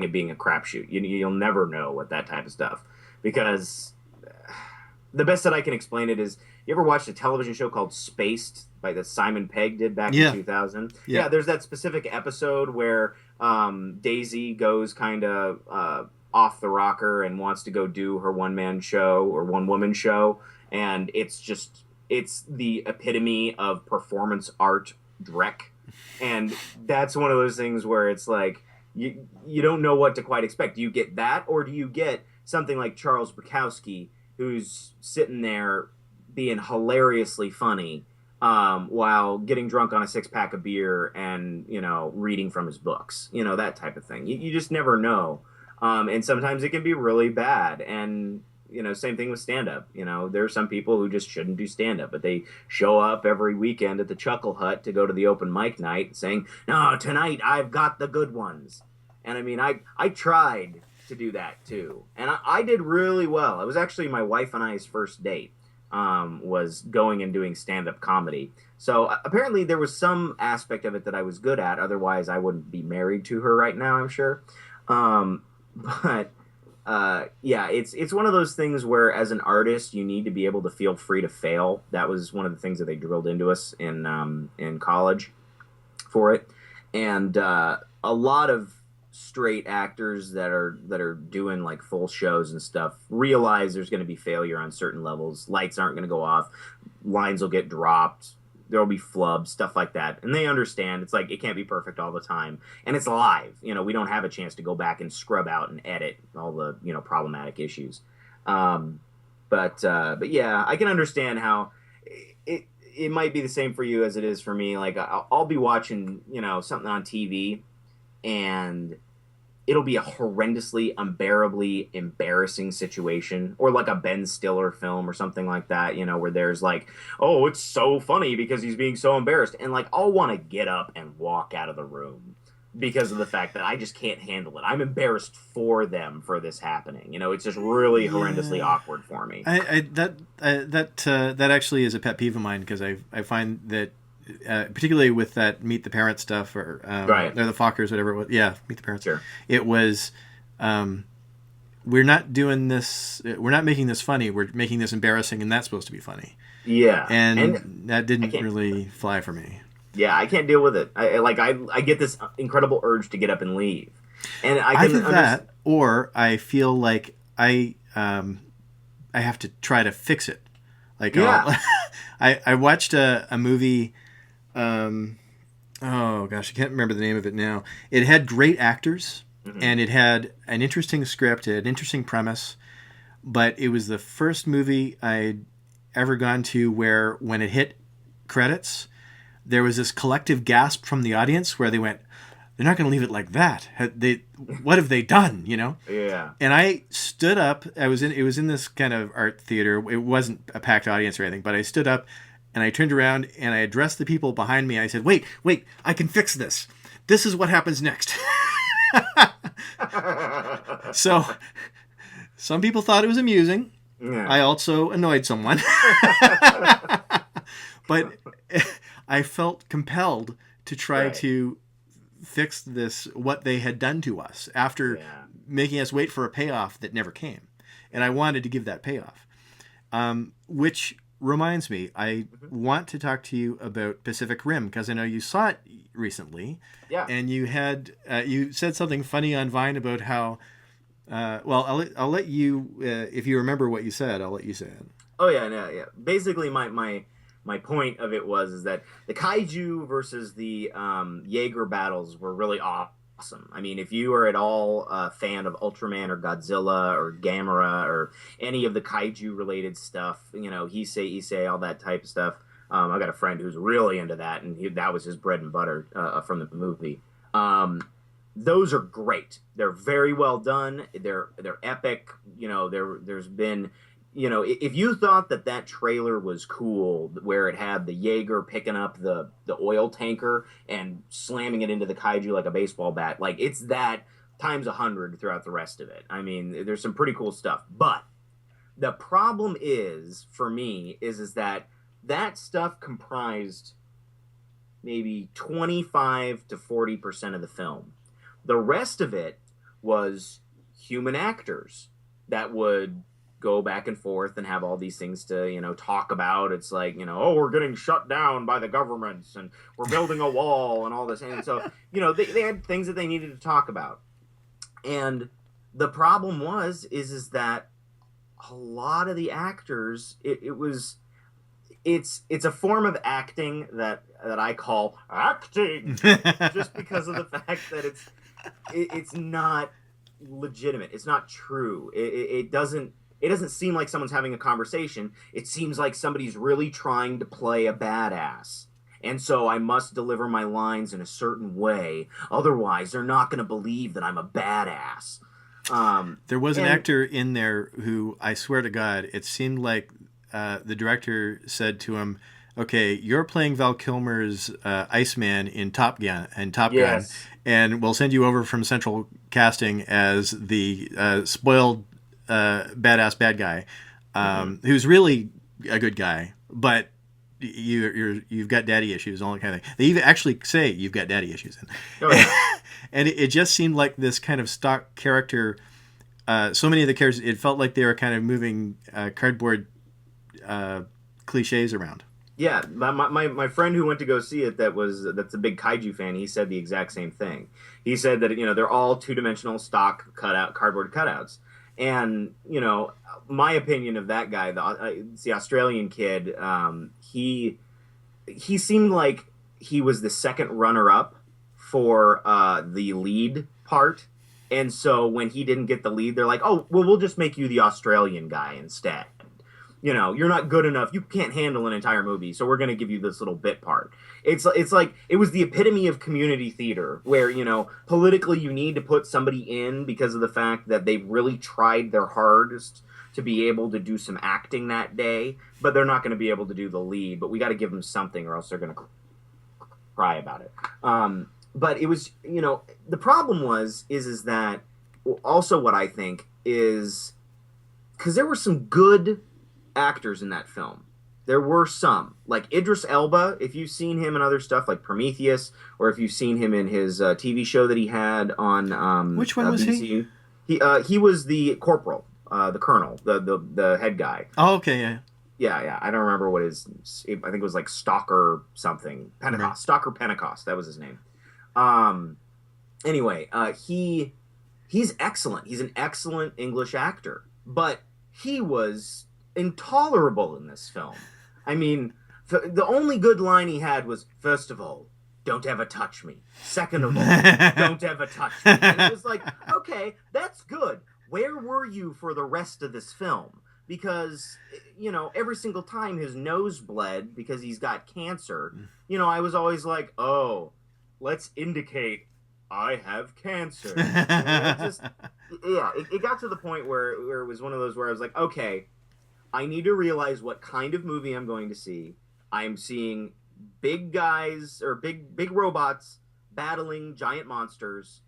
it being a crapshoot. You'll never know what that type of stuff, because the best that I can explain it is, you ever watched a television show called Spaced, like that Simon Pegg did back in 2000? Yeah, there's that specific episode where Daisy goes kind of off the rocker and wants to go do her one-man show or one-woman show, and it's the epitome of performance art dreck. And that's one of those things where it's like, you don't know what to quite expect. Do you get that, or do you get something like Charles Bukowski, who's sitting there being hilariously funny while getting drunk on a 6-pack of beer and reading from his books, that type of thing. You just never know. And sometimes it can be really bad. And same thing with stand-up. There are some people who just shouldn't do stand-up, but they show up every weekend at the Chuckle Hut to go to the open mic night saying, no, tonight I've got the good ones. And I mean, I tried to do that too, and I did really well. It was actually my wife and I's first date. was going and doing stand-up comedy. So apparently there was some aspect of it that I was good at. Otherwise, I wouldn't be married to her right now, I'm sure. Um, but yeah, it's one of those things where, as an artist, you need to be able to feel free to fail. That was one of the things that they drilled into us in college for it, and a lot of straight actors that are doing like full shows and stuff realize there's going to be failure on certain levels. Lights aren't going to go off, lines will get dropped, there'll be flubs, stuff like that, and they understand it's like it can't be perfect all the time, and it's live. We don't have a chance to go back and scrub out and edit all the problematic issues. But yeah, I can understand how it might be the same for you as it is for me. Like I'll be watching something on TV, and it'll be a horrendously, unbearably embarrassing situation, or like a Ben Stiller film or something like that, where there's like, oh, it's so funny because he's being so embarrassed. And like, I'll want to get up and walk out of the room because of the fact that I just can't handle it. I'm embarrassed for them for this happening. It's just really horrendously awkward for me. That actually is a pet peeve of mine, because I find that, particularly with that Meet the Parents stuff, or right, or the Fockers, whatever it was. Yeah, Meet the Parents. Sure. It was, we're not doing this. We're not making this funny. We're making this embarrassing, and that's supposed to be funny. Yeah, and that didn't really fly for me. Yeah, I can't deal with it. I get this incredible urge to get up and leave, and I can that, or I feel like I have to try to fix it. Like, yeah. I watched a movie. Oh gosh, I can't remember the name of it now. It had great actors, and it had an interesting script, it had an interesting premise, but it was the first movie I'd ever gone to where, when it hit credits, there was this collective gasp from the audience where they went, "They're not going to leave it like that. What have they done?" Yeah. And I stood up. It was in this kind of art theater. It wasn't a packed audience or anything, but I stood up and I turned around and I addressed the people behind me. I said, wait, I can fix this. This is what happens next. So some people thought it was amusing. Yeah. I also annoyed someone. But I felt compelled to try to fix this, what they had done to us, after making us wait for a payoff that never came. And I wanted to give that payoff. Which reminds me, I want to talk to you about Pacific Rim, because I know you saw it recently. Yeah. And you had you said something funny on Vine about how, well, I'll let you, if you remember what you said, I'll let you say it. Oh, yeah. Basically, my point of it was that the kaiju versus the Jaeger battles were really awesome. I mean, if you are at all a fan of Ultraman or Godzilla or Gamera or any of the kaiju related stuff, Heisei, all that type of stuff. I got a friend who's really into that, and that was his bread and butter from the movie. Those are great. They're very well done. They're epic. There's been, if you thought that trailer was cool, where it had the Jaeger picking up the oil tanker and slamming it into the kaiju like a baseball bat, like, it's that times 100 throughout the rest of it. I mean, there's some pretty cool stuff. But the problem is, for me, is that stuff comprised maybe 25 to 40% of the film. The rest of it was human actors that would go back and forth and have all these things to, talk about. It's like, oh, we're getting shut down by the governments and we're building a wall and all this. And so, they had things that they needed to talk about. And the problem is that a lot of the actors, it's a form of acting that I call acting, just because of the fact that it's not legitimate. It's not true. It doesn't seem like someone's having a conversation. It seems like somebody's really trying to play a badass. And so I must deliver my lines in a certain way. Otherwise, they're not going to believe that I'm a badass. There was an actor in there who, I swear to God, it seemed like the director said to him, "Okay, you're playing Val Kilmer's Iceman in Top Gun, and we'll send you over from Central Casting as the spoiled badass bad guy, who's really a good guy, but you've got daddy issues, all that kind of thing. They even actually say you've got daddy issues, Oh yeah. and it just seemed like this kind of stock character. So many of the characters, it felt like they were kind of moving cardboard cliches around. Yeah, my friend who went to go see it that's a big kaiju fan. He said the exact same thing. He said that they're all two-dimensional stock cardboard cutouts, and my opinion of that guy, the Australian kid, he seemed like he was the second runner-up for the lead part, and so when he didn't get the lead, they're like, oh well, we'll just make you the Australian guy instead. You're not good enough. You can't handle an entire movie, so we're going to give you this little bit part. It's like it was the epitome of community theater, where politically you need to put somebody in because of the fact that they really tried their hardest to be able to do some acting that day, but they're not going to be able to do the lead. But we got to give them something, or else they're going to cry about it. But it was, the problem is that also what I think is, because there were some good actors in that film. There were some, like Idris Elba, if you've seen him in other stuff like Prometheus, or if you've seen him in his TV show that he had on Which one was BBC. He was the corporal, the colonel, the head guy. Oh, okay, yeah. Yeah. I don't remember what his. I think it was like Stalker something. Pentecost. Right. Stalker Pentecost. That was his name. Anyway, he's excellent. He's an excellent English actor, but he was intolerable in this film. I mean, the only good line he had was, first of all, don't ever touch me. Second of all, don't ever touch me. And it was like, okay, that's good. Where were you for the rest of this film? Because, every single time his nose bled because he's got cancer, I was always like, oh, let's indicate I have cancer. It got to the point where it was one of those where I was like, okay, I need to realize what kind of movie I'm going to see. I'm seeing big guys or big robots battling giant monsters.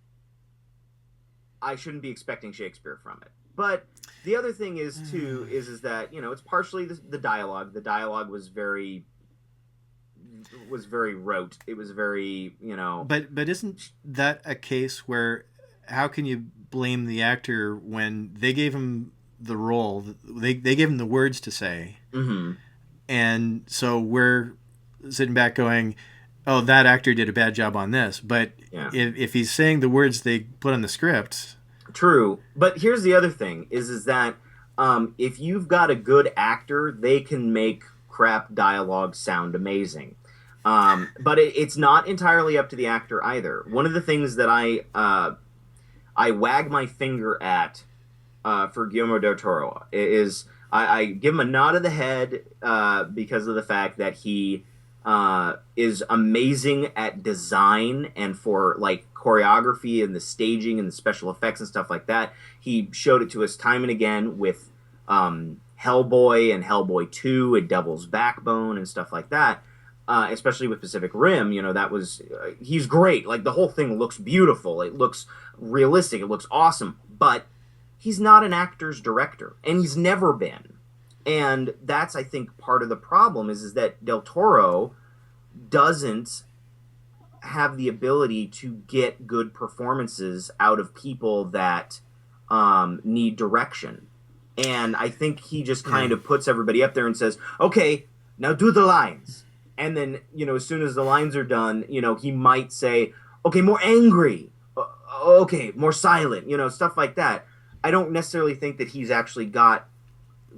I shouldn't be expecting Shakespeare from it. But the other thing is too is that it's partially the dialogue. The dialogue was very rote. It was very But isn't that a case where how can you blame the actor when they gave him the role, they gave him the words to say, and so we're sitting back going, oh, that actor did a bad job on this, but if he's saying the words they put on the script. True, but here's the other thing is that if you've got a good actor, they can make crap dialogue sound amazing. But it's not entirely up to the actor either. One of the things that I wag my finger at for Guillermo del Toro is I give him a nod of the head because of the fact that he is amazing at design and for like choreography and the staging and the special effects and stuff like that. He showed it to us time and again with Hellboy and Hellboy 2 and Devil's Backbone and stuff like that. Especially with Pacific Rim, that was he's great. Like the whole thing looks beautiful. It looks realistic. It looks awesome. But he's not an actor's director, and he's never been. And that's, I think, part of the problem is that Del Toro doesn't have the ability to get good performances out of people that need direction. And I think he just kind of puts everybody up there and says, okay, now do the lines. And then, as soon as the lines are done, he might say, okay, more angry. Okay, more silent, stuff like that. I don't necessarily think that he's actually got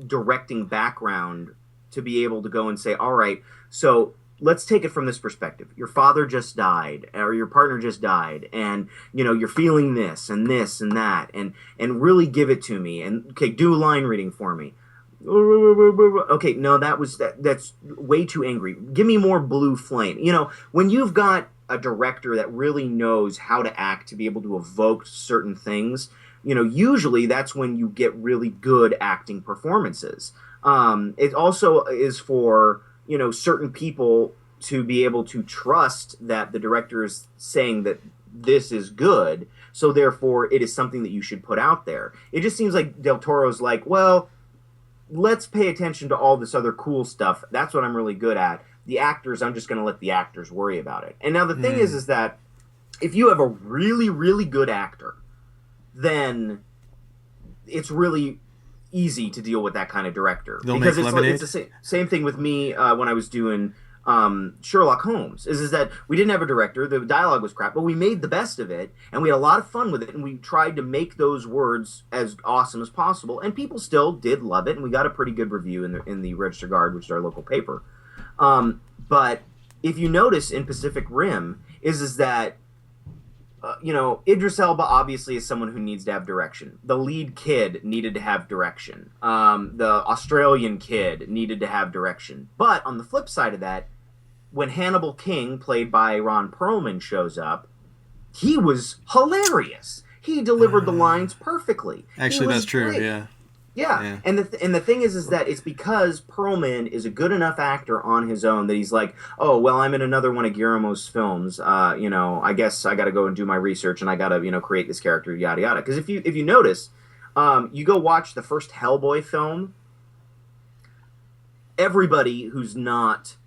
directing background to be able to go and say, all right, so let's take it from this perspective. Your father just died, or your partner just died, and you're feeling this and that, and really give it to me. And okay, do line reading for me. Okay, no, that's way too angry. Give me more blue flame. When you've got a director that really knows how to act to be able to evoke certain things, usually that's when you get really good acting performances. It also is for, certain people to be able to trust that the director is saying that this is good, so therefore it is something that you should put out there. It just seems like Del Toro's like, well, let's pay attention to all this other cool stuff. That's what I'm really good at. The actors, I'm just going to let the actors worry about it. And now the thing is that if you have a really, really good actor, then it's really easy to deal with that kind of director. They'll because make it's lemonade. it's the same thing with me when I was doing Sherlock Holmes. Is that we didn't have a director, the dialogue was crap, but we made the best of it, and we had a lot of fun with it, and we tried to make those words as awesome as possible, and people still did love it, and we got a pretty good review in the Register Guard, which is our local paper. But if you notice in Pacific Rim, is that Idris Elba obviously is someone who needs to have direction. The lead kid needed to have direction. The Australian kid needed to have direction. But on the flip side of that, when Hannibal King, played by Ron Perlman, shows up, he was hilarious. He delivered the lines perfectly. Actually, that's true. Great. Yeah. Yeah, and the thing is that it's because Perlman is a good enough actor on his own that he's like, oh well, I'm in another one of Guillermo's films. I guess I got to go and do my research, and I got to create this character, yada yada. Because if you notice, you go watch the first Hellboy film. Everybody who's not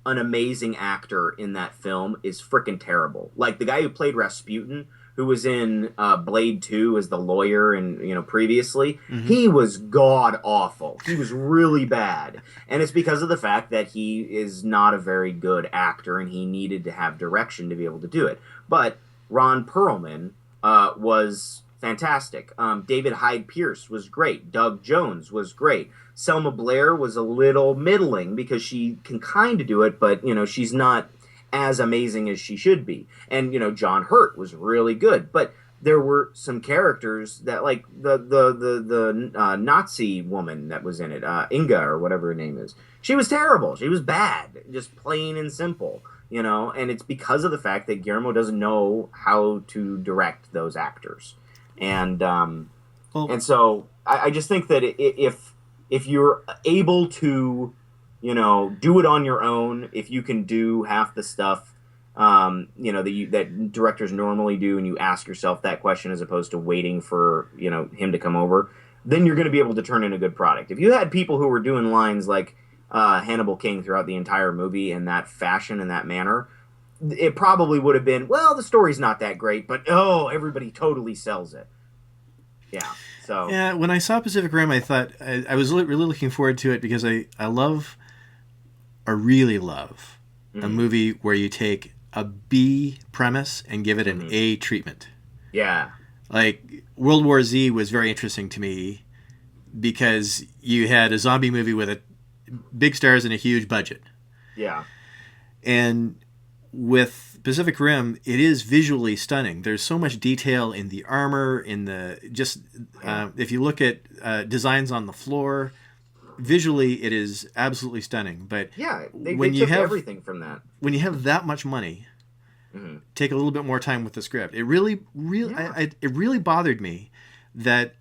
an amazing actor in that film is freaking terrible. Like the guy who played Rasputin, who was in Blade 2 as the lawyer and previously, he was god awful. He was really bad. And it's because of the fact that he is not a very good actor and he needed to have direction to be able to do it. But Ron Perlman was fantastic. David Hyde Pierce was great. Doug Jones was great. Selma Blair was a little middling because she can kind of do it, but she's not as amazing as she should be. And John Hurt was really good, but there were some characters that, like the Nazi woman that was in it, Inga or whatever her name is. She was terrible. She was bad, just plain and simple. And it's because of the fact that Guillermo doesn't know how to direct those actors, and so I just think that if you're able to do it on your own, if you can do half the stuff, that directors normally do, and you ask yourself that question as opposed to waiting for, him to come over, then you're going to be able to turn in a good product. If you had people who were doing lines like Hannibal King throughout the entire movie in that fashion, in that manner, it probably would have been, well, the story's not that great, but everybody totally sells it. Yeah. So yeah, when I saw Pacific Rim, I thought I was really looking forward to it because I really love a movie where you take a B premise and give it an A treatment. Yeah. Like World War Z was very interesting to me because you had a zombie movie with a big stars and a huge budget. Yeah. And with Pacific Rim, it is visually stunning. There's so much detail in the armor, in the if you look at designs on the floor, visually it is absolutely stunning. But yeah, they took everything from that. When you have that much money, take a little bit more time with the script. It really bothered me that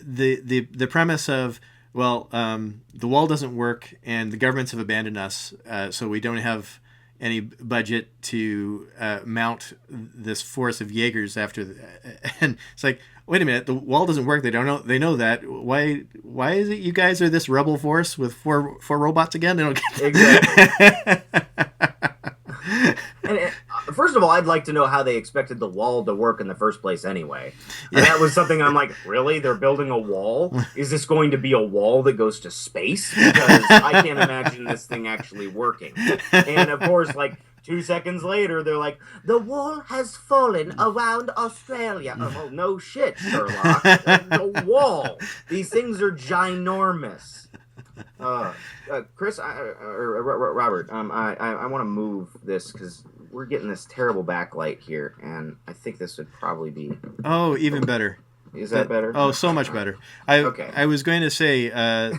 the premise of, well, the wall doesn't work and the governments have abandoned us, so we don't have any budget to mount this force of Jaegers after and it's like, wait a minute, the wall doesn't work. They don't know. They know that. Why is it you guys are this rebel force with four robots again? They don't get exactly. And first of all, I'd like to know how they expected the wall to work in the first place anyway. And that was something I'm like, really? They're building a wall? Is this going to be a wall that goes to space? Because I can't imagine this thing actually working. And of course, 2 seconds later, they're like, the wall has fallen around Australia. Oh, no shit, Sherlock. The wall. These things are ginormous. Chris, or Robert, I want to move this because we're getting this terrible backlight here, and I think this would probably be... Oh, even better. Is that better? Oh, so much better. Okay. I was going to say,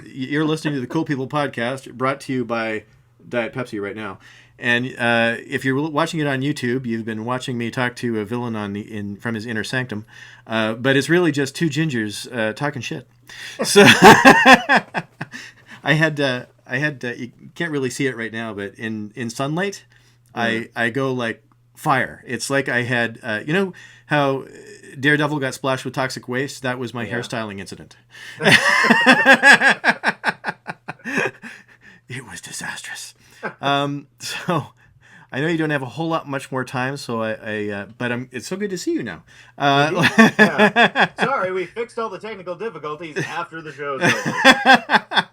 you're listening to the Cool People podcast, brought to you by Diet Pepsi right now. And if you're watching it on YouTube, you've been watching me talk to a villain from his inner sanctum. But it's really just two gingers talking shit. So I had you can't really see it right now, but in sunlight, I go like fire. It's like I had, how Daredevil got splashed with toxic waste? That was my hairstyling incident. It was disastrous. So I know you don't have a whole lot much more time, so but it's so good to see you now. Yeah. Sorry, we fixed all the technical difficulties after the show's over.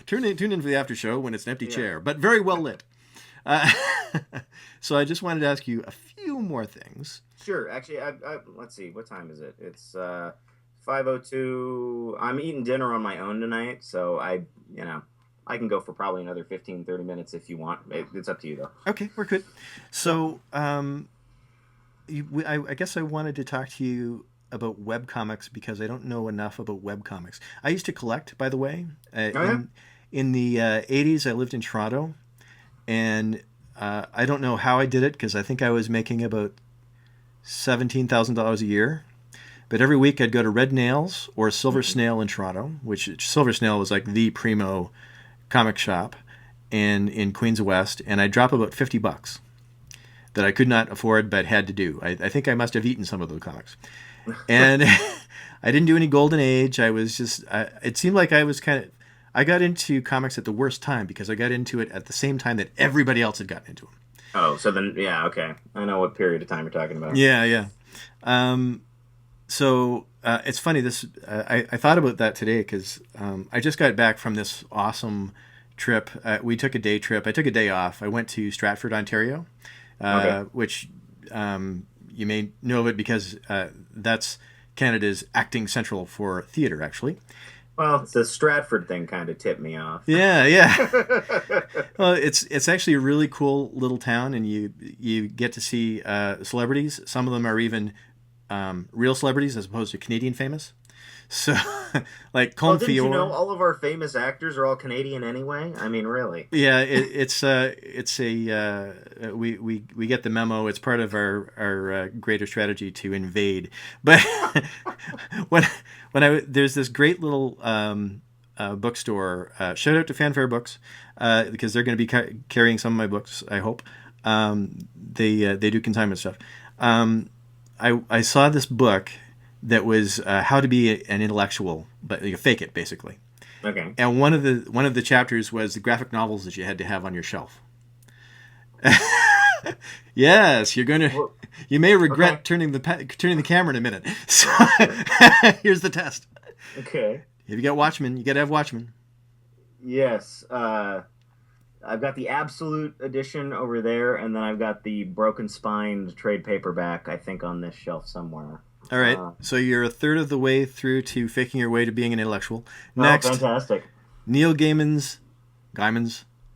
Tune in for the after show when it's an empty Yeah. chair, but very well lit. Uh, so I just wanted to ask you a few more things. Sure. Actually, let's see. What time is it? It's 5:02. I'm eating dinner on my own tonight, so I can go for probably another 15, 30 minutes if you want. It's up to you, though. Okay, we're good. So I guess I wanted to talk to you about webcomics because I don't know enough about webcomics. I used to collect, by the way. In the 80s, I lived in Toronto, and I don't know how I did it because I think I was making about $17,000 a year. But every week I'd go to Red Nails or Silver Snail in Toronto, which Silver Snail was like the primo comic shop in Queens West, and I'd drop about $50 that I could not afford but had to do. I think I must have eaten some of those comics. And I didn't do any Golden Age. I was just, it seemed like I got into comics at the worst time because I got into it at the same time that everybody else had gotten into them. Oh, so then, yeah, okay. I know what period of time you're talking about. Yeah. So it's funny. I thought about that today because I just got back from this awesome trip. We took a day trip. I took a day off. I went to Stratford, Ontario, which you may know of it because that's Canada's acting central for theater, actually. Well, the Stratford thing kind of tipped me off. Yeah. Well, it's actually a really cool little town, and you get to see celebrities. Some of them are even real celebrities as opposed to Canadian famous. So, like Colm Didn't you Feore. know all of our famous actors are all Canadian anyway? I mean, really? Yeah, it's we get the memo. It's part of our greater strategy to invade. But there's this great little bookstore. Shout out to Fanfare Books because they're going to be carrying some of my books. I hope they do consignment stuff. I saw this book that was how to be an intellectual, but you fake it basically. Okay. And one of the chapters was the graphic novels that you had to have on your shelf. Yes, you may regret turning the camera in a minute. So here's the test. Okay. If you got Watchmen, you got to have Watchmen. Yes. I've got the Absolute edition over there, and then I've got the Broken Spined trade paperback, I think, on this shelf somewhere. All right. So you're a third of the way through to faking your way to being an intellectual. Next, fantastic. Neil Gaiman's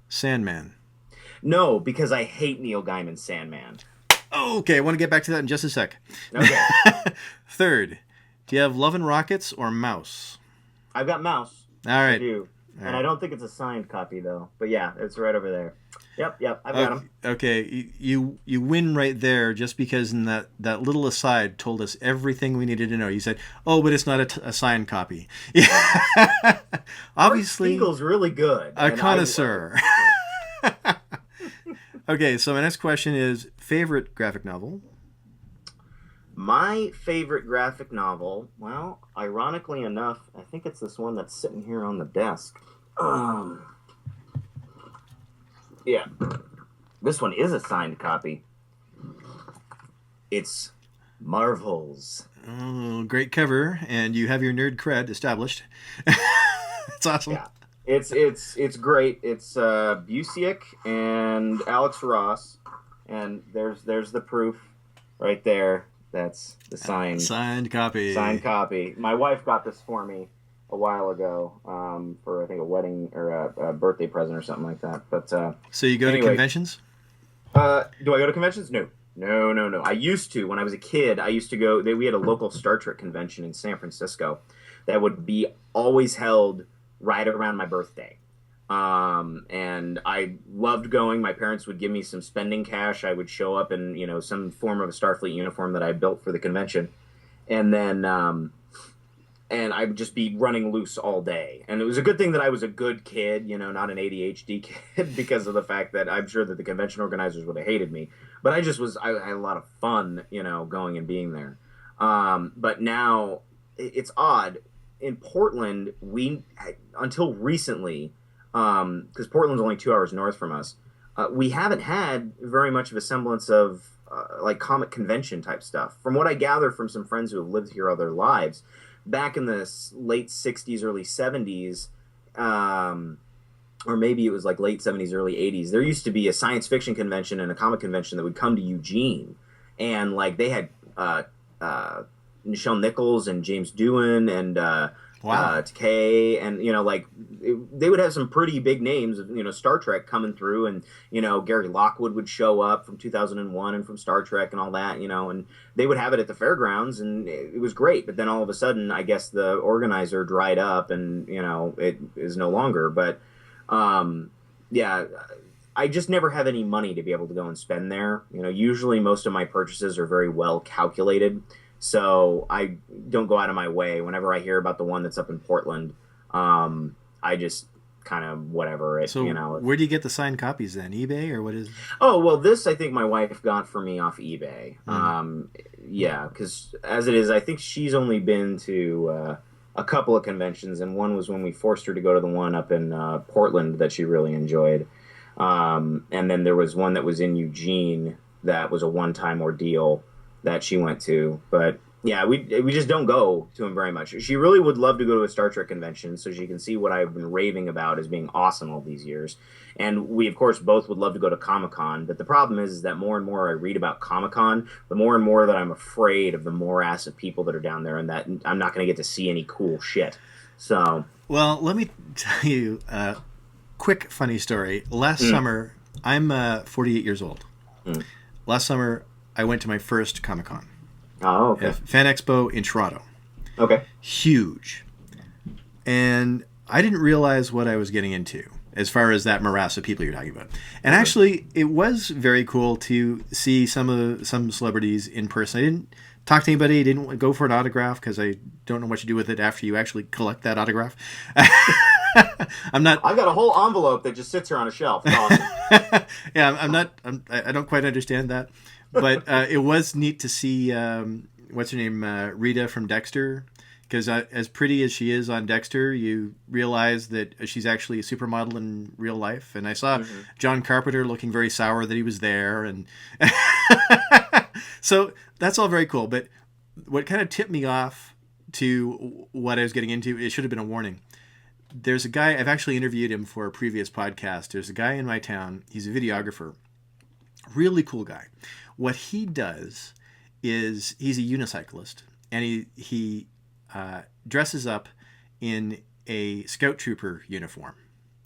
Sandman. No, because I hate Neil Gaiman's Sandman. Oh, okay. I want to get back to that in just a sec. Okay. Third, do you have Love and Rockets or Mouse? I've got Mouse. All right. I do. And I don't think it's a signed copy, though. But yeah, it's right over there. Yep, I've got him. Okay, you win right there just because in that little aside told us everything we needed to know. You said, oh, but it's not a signed copy. Yeah. Obviously. Spiegel's really good. A connoisseur. Okay, so my next question is favorite graphic novel? My favorite graphic novel, well, ironically enough, I think it's this one that's sitting here on the desk. Yeah. This one is a signed copy. It's Marvels. Oh, great cover, and you have your nerd cred established. It's awesome. Yeah. It's great. It's Busiek and Alex Ross, and there's the proof right there. That's the signed copy. Signed copy. My wife got this for me a while ago for I think a wedding or a birthday present or something like that. But so you go to conventions? Do I go to conventions? No. I used to when I was a kid. I used to go. We had a local Star Trek convention in San Francisco that would be always held right around my birthday. And I loved going. My parents would give me some spending cash. I would show up in, some form of a Starfleet uniform that I built for the convention. And then, and I would just be running loose all day. And it was a good thing that I was a good kid, not an ADHD kid because of the fact that I'm sure that the convention organizers would have hated me. But I had a lot of fun, going and being there. But now it's odd. In Portland, until recently, because Portland's only 2 hours north from us. We haven't had very much of a semblance of like comic convention type stuff. From what I gather from some friends who have lived here all their lives, back in the late '60s, early '70s, or maybe it was like late '70s, early '80s. There used to be a science fiction convention and a comic convention that would come to Eugene, and like they had Nichelle Nichols and James Doohan and Wow. Takei, and like they would have some pretty big names of Star Trek coming through, and Gary Lockwood would show up from 2001 and from Star Trek and all that, and they would have it at the fairgrounds, and it was great. But then all of a sudden, I guess the organizer dried up, and it is no longer. But yeah. I just never have any money to be able to go and spend there. Usually most of my purchases are very well calculated. So I don't go out of my way. Whenever I hear about the one that's up in Portland, I just kind of whatever it, So where do you get the signed copies then? eBay or what is? Oh, well, this I think my wife got for me off eBay. Hmm. Yeah, because as it is, I think she's only been to a couple of conventions, and one was when we forced her to go to the one up in Portland that she really enjoyed. And then there was one that was in Eugene that was a one-time ordeal that she went to. But yeah, we just don't go to them very much. She really would love to go to a Star Trek convention so she can see what I've been raving about as being awesome all these years. And we, of course, both would love to go to Comic-Con. But the problem is that more and more I read about Comic-Con, the more and more that I'm afraid of the morass of people that are down there, and that I'm not going to get to see any cool shit. So, Well, let me tell you a quick funny story. Last mm, summer, I'm 48 years old. mm. Last summer, I went to my first Comic Con, Oh, okay. Fan Expo in Toronto. Okay. Huge. And I didn't realize what I was getting into as far as that morass of people you're talking about. And Okay. actually, it was very cool to see some celebrities in person. I didn't talk to anybody, didn't go for an autograph because I don't know what you do with it after you actually collect that autograph. I'm not. I've got a whole envelope that just sits here on a shelf. It's awesome. Yeah, I'm not. I don't quite understand that, but it was neat to see what's her name, Rita from Dexter, because as pretty as she is on Dexter, you realize that she's actually a supermodel in real life. And I saw Hmm. John Carpenter looking very sour that he was there, and so that's all very cool. But what kind of tipped me off to what I was getting into, it should have been a warning. There's a guy, I've actually interviewed him for a previous podcast. There's a guy in my town, he's a videographer, really cool guy. What he does is he's a unicyclist, and he dresses up in a scout trooper uniform,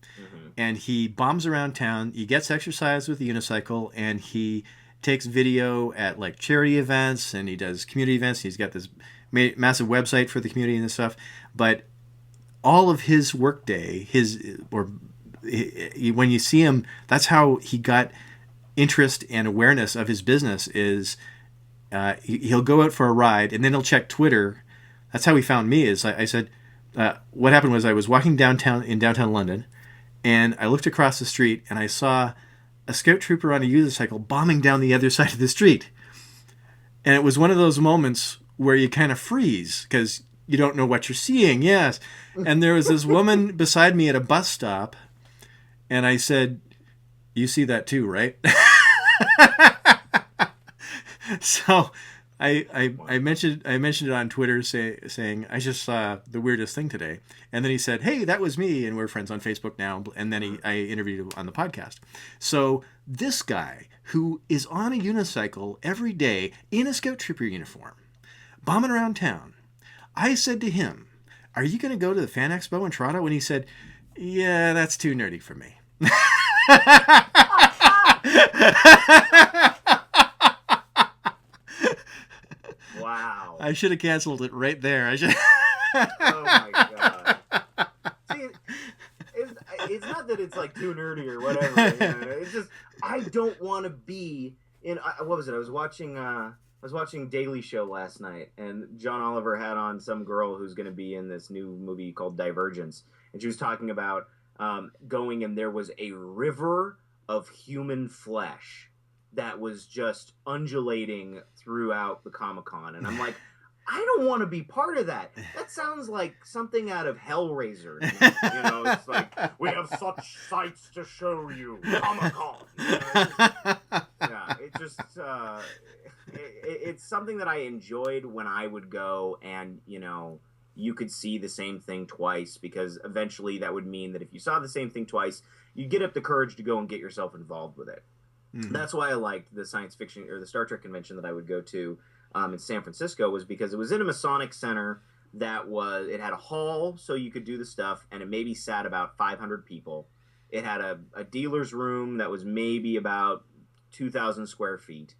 Hmm. and he bombs around town. He gets exercise with the unicycle, and he takes video at like charity events, and he does community events. He's got this massive website for the community and stuff. But all of his workday, when you see him, that's how he got interest and awareness of his business. Is he'll go out for a ride and then he'll check Twitter. That's how he found me. Is I said, what happened was I was walking downtown in downtown London, and I looked across the street and I saw a scout trooper on a unicycle bombing down the other side of the street. And it was one of those moments where you kind of freeze because you don't know what you're seeing. Yes. And there was this woman beside me at a bus stop, and I said, "You see that too, right?" So I mentioned it on Twitter, saying I just saw the weirdest thing today, and then he said, "Hey, that was me," and we're friends on Facebook now. And then I interviewed him on the podcast. So this guy who is on a unicycle every day in a scout trooper uniform, bombing around town, I said to him, "Are you going to go to the Fan Expo in Toronto?" And he said, "Yeah, that's too nerdy for me." Wow. I should have canceled it right there. I should. Oh my god. See, it's not that it's like too nerdy or whatever. It's just I don't want to be in. What was it? I was watching Daily Show last night, and John Oliver had on some girl who's going to be in this new movie called Divergence, and she was talking about going, and there was a river of human flesh that was just undulating throughout the Comic Con, and I'm like, I don't want to be part of that. That sounds like something out of Hellraiser. It's like, we have such sights to show you. Comic-Con. It's something that I enjoyed when I would go and, you could see the same thing twice, because eventually that would mean that if you saw the same thing twice, you'd get up the courage to go and get yourself involved with it. Mm-hmm. That's why I liked the science fiction or the Star Trek convention that I would go to in San Francisco, was because it was in a Masonic center it had a hall so you could do the stuff, and it maybe sat about 500 people. It had a dealer's room that was maybe about 2,000 square feet.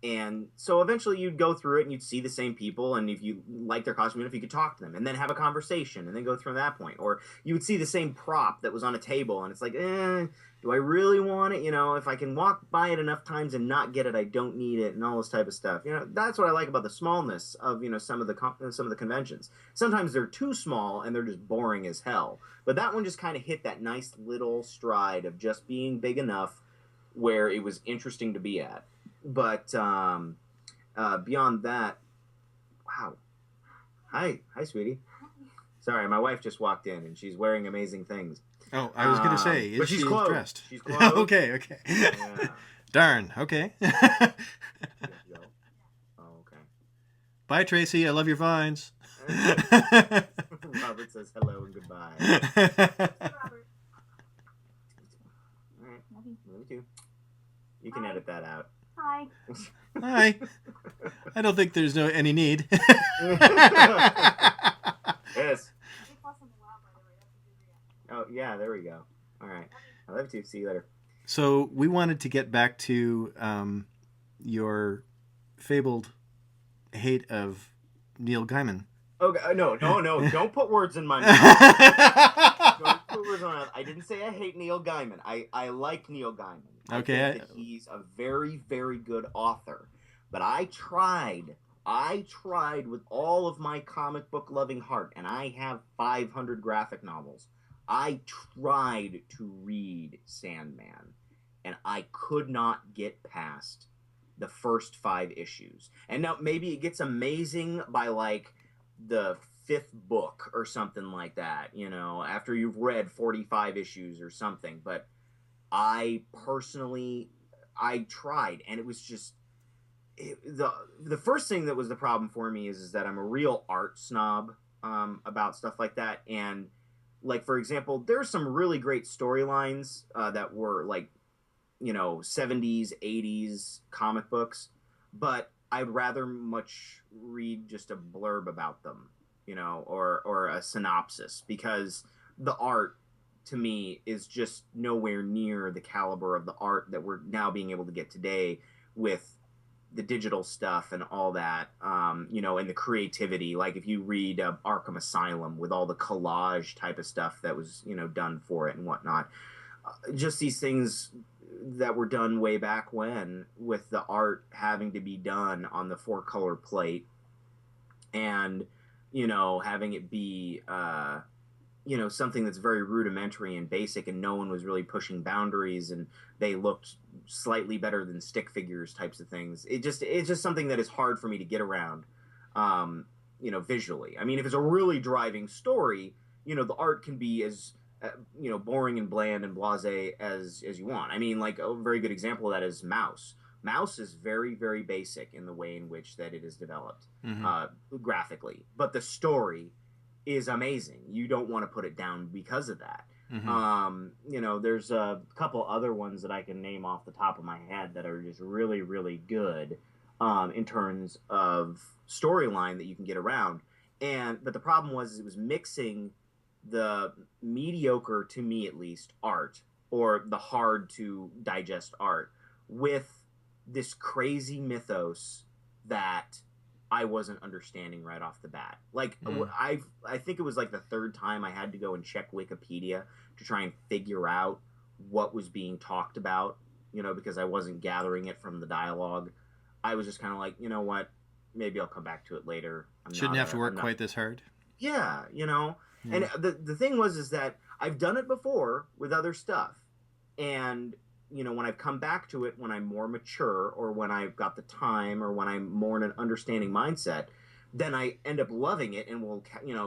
And so eventually you'd go through it and you'd see the same people, and if you like their costume, if you could talk to them and then have a conversation and then go through that point. Or you would see the same prop that was on a table, and it's like, do I really want it? If I can walk by it enough times and not get it, I don't need it, and all this type of stuff. That's what I like about the smallness of, some of the conventions. Sometimes they're too small and they're just boring as hell. But that one just kind of hit that nice little stride of just being big enough where it was interesting to be at. But beyond that, wow. Hi, sweetie. Sorry, my wife just walked in and she's wearing amazing things. Oh, I was going to say, but she's clothed. Dressed? She's clothed. Okay. Yeah. Darn. Okay. Oh, okay. Bye, Tracy. I love your vines. Robert says hello and goodbye. Robert. All right. Love you too. You can edit that out. Hi. Hi. I don't think there's any need. Yes. Oh, yeah, there we go. All right. I love you. See you later. So we wanted to get back to your fabled hate of Neil Gaiman. Okay, no. Don't put words in my mouth. Don't put words in my mouth. I didn't say I hate Neil Gaiman. I like Neil Gaiman. Okay. I think that he's a very, very good author. But I tried with all of my comic book loving heart, and I have 500 graphic novels. I tried to read Sandman, and I could not get past the first 5 issues. And now maybe it gets amazing by like the 5th book or something like that, after you've read 45 issues or something. But I personally, tried, and it was just the first thing that was the problem for me is that I'm a real art snob about stuff like that. And like, for example, there's some really great storylines that were like, 70s, 80s comic books, but I'd rather much read just a blurb about them, or a synopsis, because the art to me is just nowhere near the caliber of the art that we're now being able to get today with the digital stuff and all that, and the creativity. Like if you read Arkham Asylum with all the collage type of stuff that was, done for it and whatnot, just these things that were done way back when, with the art having to be done on the 4-color plate, and, having it be, something that's very rudimentary and basic, and no one was really pushing boundaries, and they looked slightly better than stick figures types of things. It's just something that is hard for me to get around, visually. I mean, if it's a really driving story, the art can be as, boring and bland and blasé as you want. I mean, like a very good example of that is Mouse. Mouse is very, very basic in the way in which that it is developed, graphically, but the story is amazing. You don't want to put it down because of that. There's a couple other ones that I can name off the top of my head that are just really, really good in terms of storyline that you can get around. But the problem was it was mixing the mediocre, to me at least, art, or the hard to digest art, with this crazy mythos that I wasn't understanding right off the bat. Like, I think it was like the 3rd time I had to go and check Wikipedia to try and figure out what was being talked about, because I wasn't gathering it from the dialogue. I was just kind of like, you know what, maybe I'll come back to it later. Shouldn't have to work quite this hard. Yeah, And the thing is that I've done it before with other stuff, and when I've come back to it when I'm more mature, or when I've got the time, or when I'm more in an understanding mindset, then I end up loving it and will,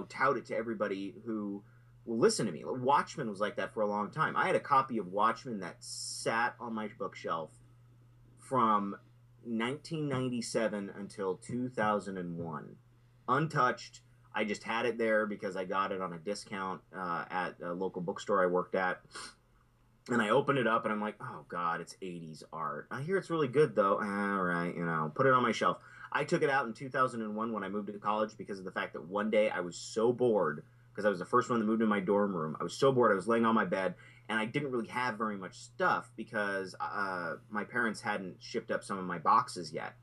tout it to everybody who will listen to me. Watchmen was like that for a long time. I had a copy of Watchmen that sat on my bookshelf from 1997 until 2001, untouched. I just had it there because I got it on a discount at a local bookstore I worked at. And I opened it up and I'm like, oh God, it's 80s art. I hear it's really good though. All right, put it on my shelf. I took it out in 2001 when I moved to college because of the fact that one day I was so bored, because I was the first one that moved in my dorm room. I was so bored. I was laying on my bed and I didn't really have very much stuff because my parents hadn't shipped up some of my boxes yet.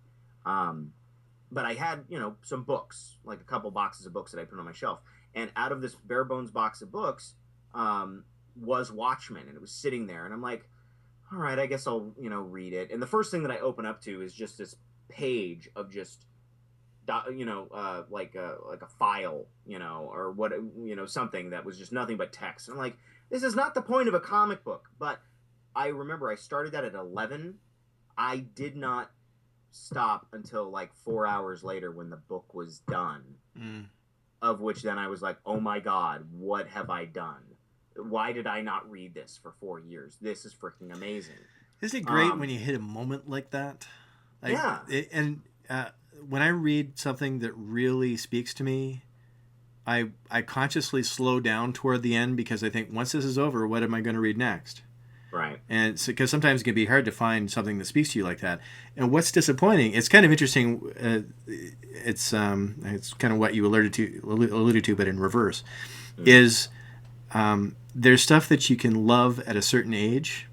But I had, some books, like a couple boxes of books that I put on my shelf. And out of this bare bones box of books, was Watchmen, and it was sitting there, and I'm like, all right, I guess I'll read it. And the first thing that I open up to is just this page of just like a file, or what, something that was just nothing but text. And I'm like, this is not the point of a comic book. But I remember I started that at 11. I did not stop until like 4 hours later when the book was done. Of which then I was like, oh my God, what have I done? Why did I not read this for 4 years? This is freaking amazing. Isn't it great when you hit a moment like that? When I read something that really speaks to me, I consciously slow down toward the end because I think, once this is over, what am I going to read next? Right. And because sometimes it can be hard to find something that speaks to you like that. And what's disappointing, it's kind of interesting. It's kind of what you alluded to, but in reverse, is there's stuff that you can love at a certain age.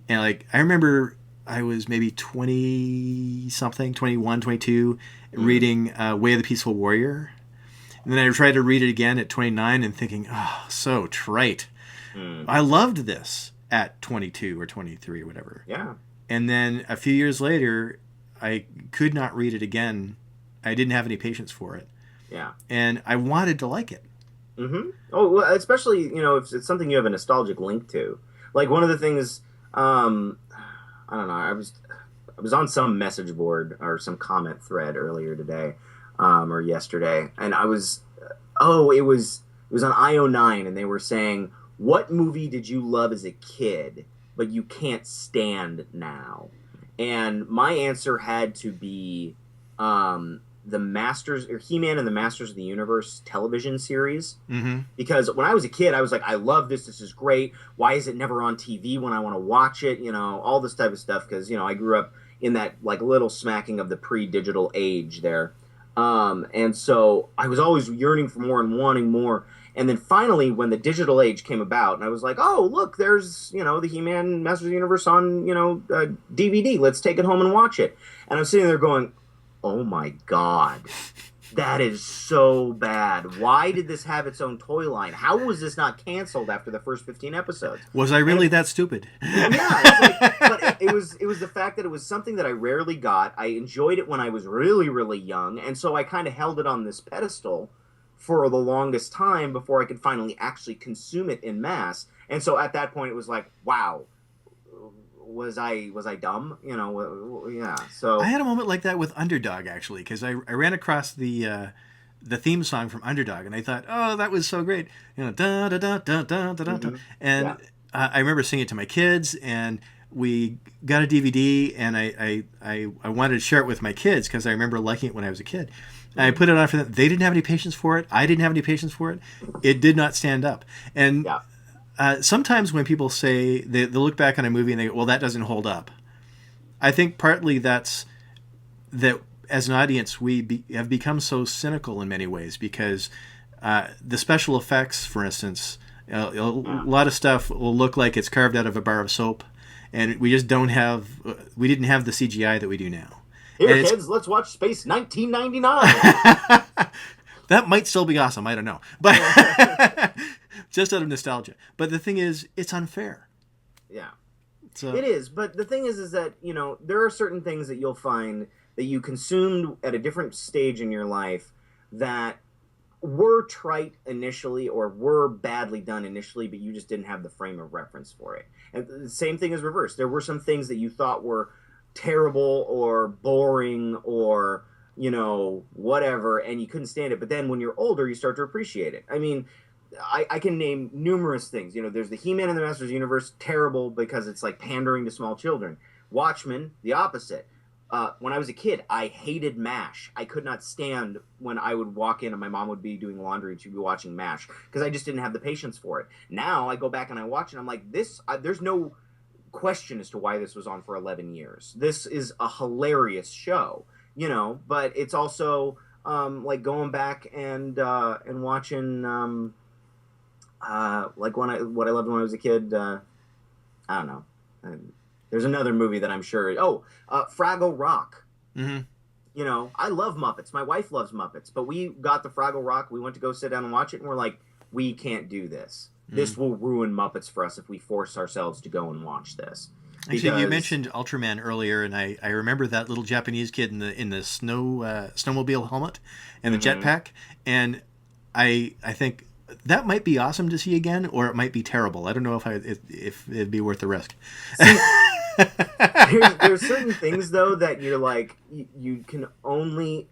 And like, I remember I was maybe 20 something, 21, 22, reading Way of the Peaceful Warrior. And then I tried to read it again at 29 and thinking, oh, so trite. I loved this at 22 or 23 or whatever. Yeah. And then a few years later, I could not read it again. I didn't have any patience for it. Yeah. And I wanted to like it. Mm-hmm. Oh, well, especially, if it's something you have a nostalgic link to. Like, one of the things, I don't know, I was on some message board or some comment thread earlier today, or yesterday, and it was on IO9, and they were saying, what movie did you love as a kid, but you can't stand now? And my answer had to be the Masters, or He-Man and the Masters of the Universe television series. Mm-hmm. Because when I was a kid, I was like, I love this. This is great. Why is it never on TV when I want to watch it? All this type of stuff. Because, I grew up in that like little smacking of the pre-digital age there. And so I was always yearning for more and wanting more. And then finally, when the digital age came about, and I was like, oh, look, there's, the He-Man Masters of the Universe on, DVD. Let's take it home and watch it. And I'm sitting there going, oh my God, that is so bad. Why did this have its own toy line? How was this not canceled after the first 15 episodes? Was I really that stupid? Yeah, but it was the fact that it was something that I rarely got. I enjoyed it when I was really, really young, and so I kind of held it on this pedestal for the longest time before I could finally actually consume it in mass. And so at that point, it was like, wow. Was I dumb? Yeah. So I had a moment like that with Underdog, actually, because I ran across the theme song from Underdog, and I thought, oh, that was so great, da da da da da da da. And I remember singing it to my kids, and we got a DVD, and I wanted to share it with my kids because I remember liking it when I was a kid. And I put it on for them. They didn't have any patience for it. I didn't have any patience for it. It did not stand up. And sometimes when people say they look back on a movie and they go, well, that doesn't hold up. I think partly that's that as an audience, we have become so cynical in many ways because the special effects, for instance, a lot of stuff will look like it's carved out of a bar of soap, and we didn't have the CGI that we do now. Here, kids, let's watch Space 1999. That might still be awesome. I don't know, but just out of nostalgia. But the thing is, it's unfair. Yeah, so it is. But the thing is that there are certain things that you'll find that you consumed at a different stage in your life that were trite initially or were badly done initially, but you just didn't have the frame of reference for it. And the same thing is reversed. There were some things that you thought were terrible or boring or, whatever, and you couldn't stand it. But then when you're older, you start to appreciate it. I mean, I can name numerous things. There's the He-Man and the Masters Universe, terrible because it's like pandering to small children. Watchmen, the opposite. When I was a kid, I hated MASH. I could not stand when I would walk in and my mom would be doing laundry and she'd be watching MASH because I just didn't have the patience for it. Now I go back and I watch it and I'm like, there's no question as to why this was on for 11 years. This is a hilarious show, but it's also like going back and watching like what I loved when I was a kid. I don't know. There's another movie that I'm sure. Fraggle Rock. Mm-hmm. I love Muppets. My wife loves Muppets, but we got the Fraggle Rock. We went to go sit down and watch it, and we're like, we can't do this. Mm. This will ruin Muppets for us if we force ourselves to go and watch this. Actually, you mentioned Ultraman earlier, and I remember that little Japanese kid in the snowmobile helmet and the jetpack, and I think that might be awesome to see again, or it might be terrible. I don't know if it'd be worth the risk. See, there's certain things though that you're like you can only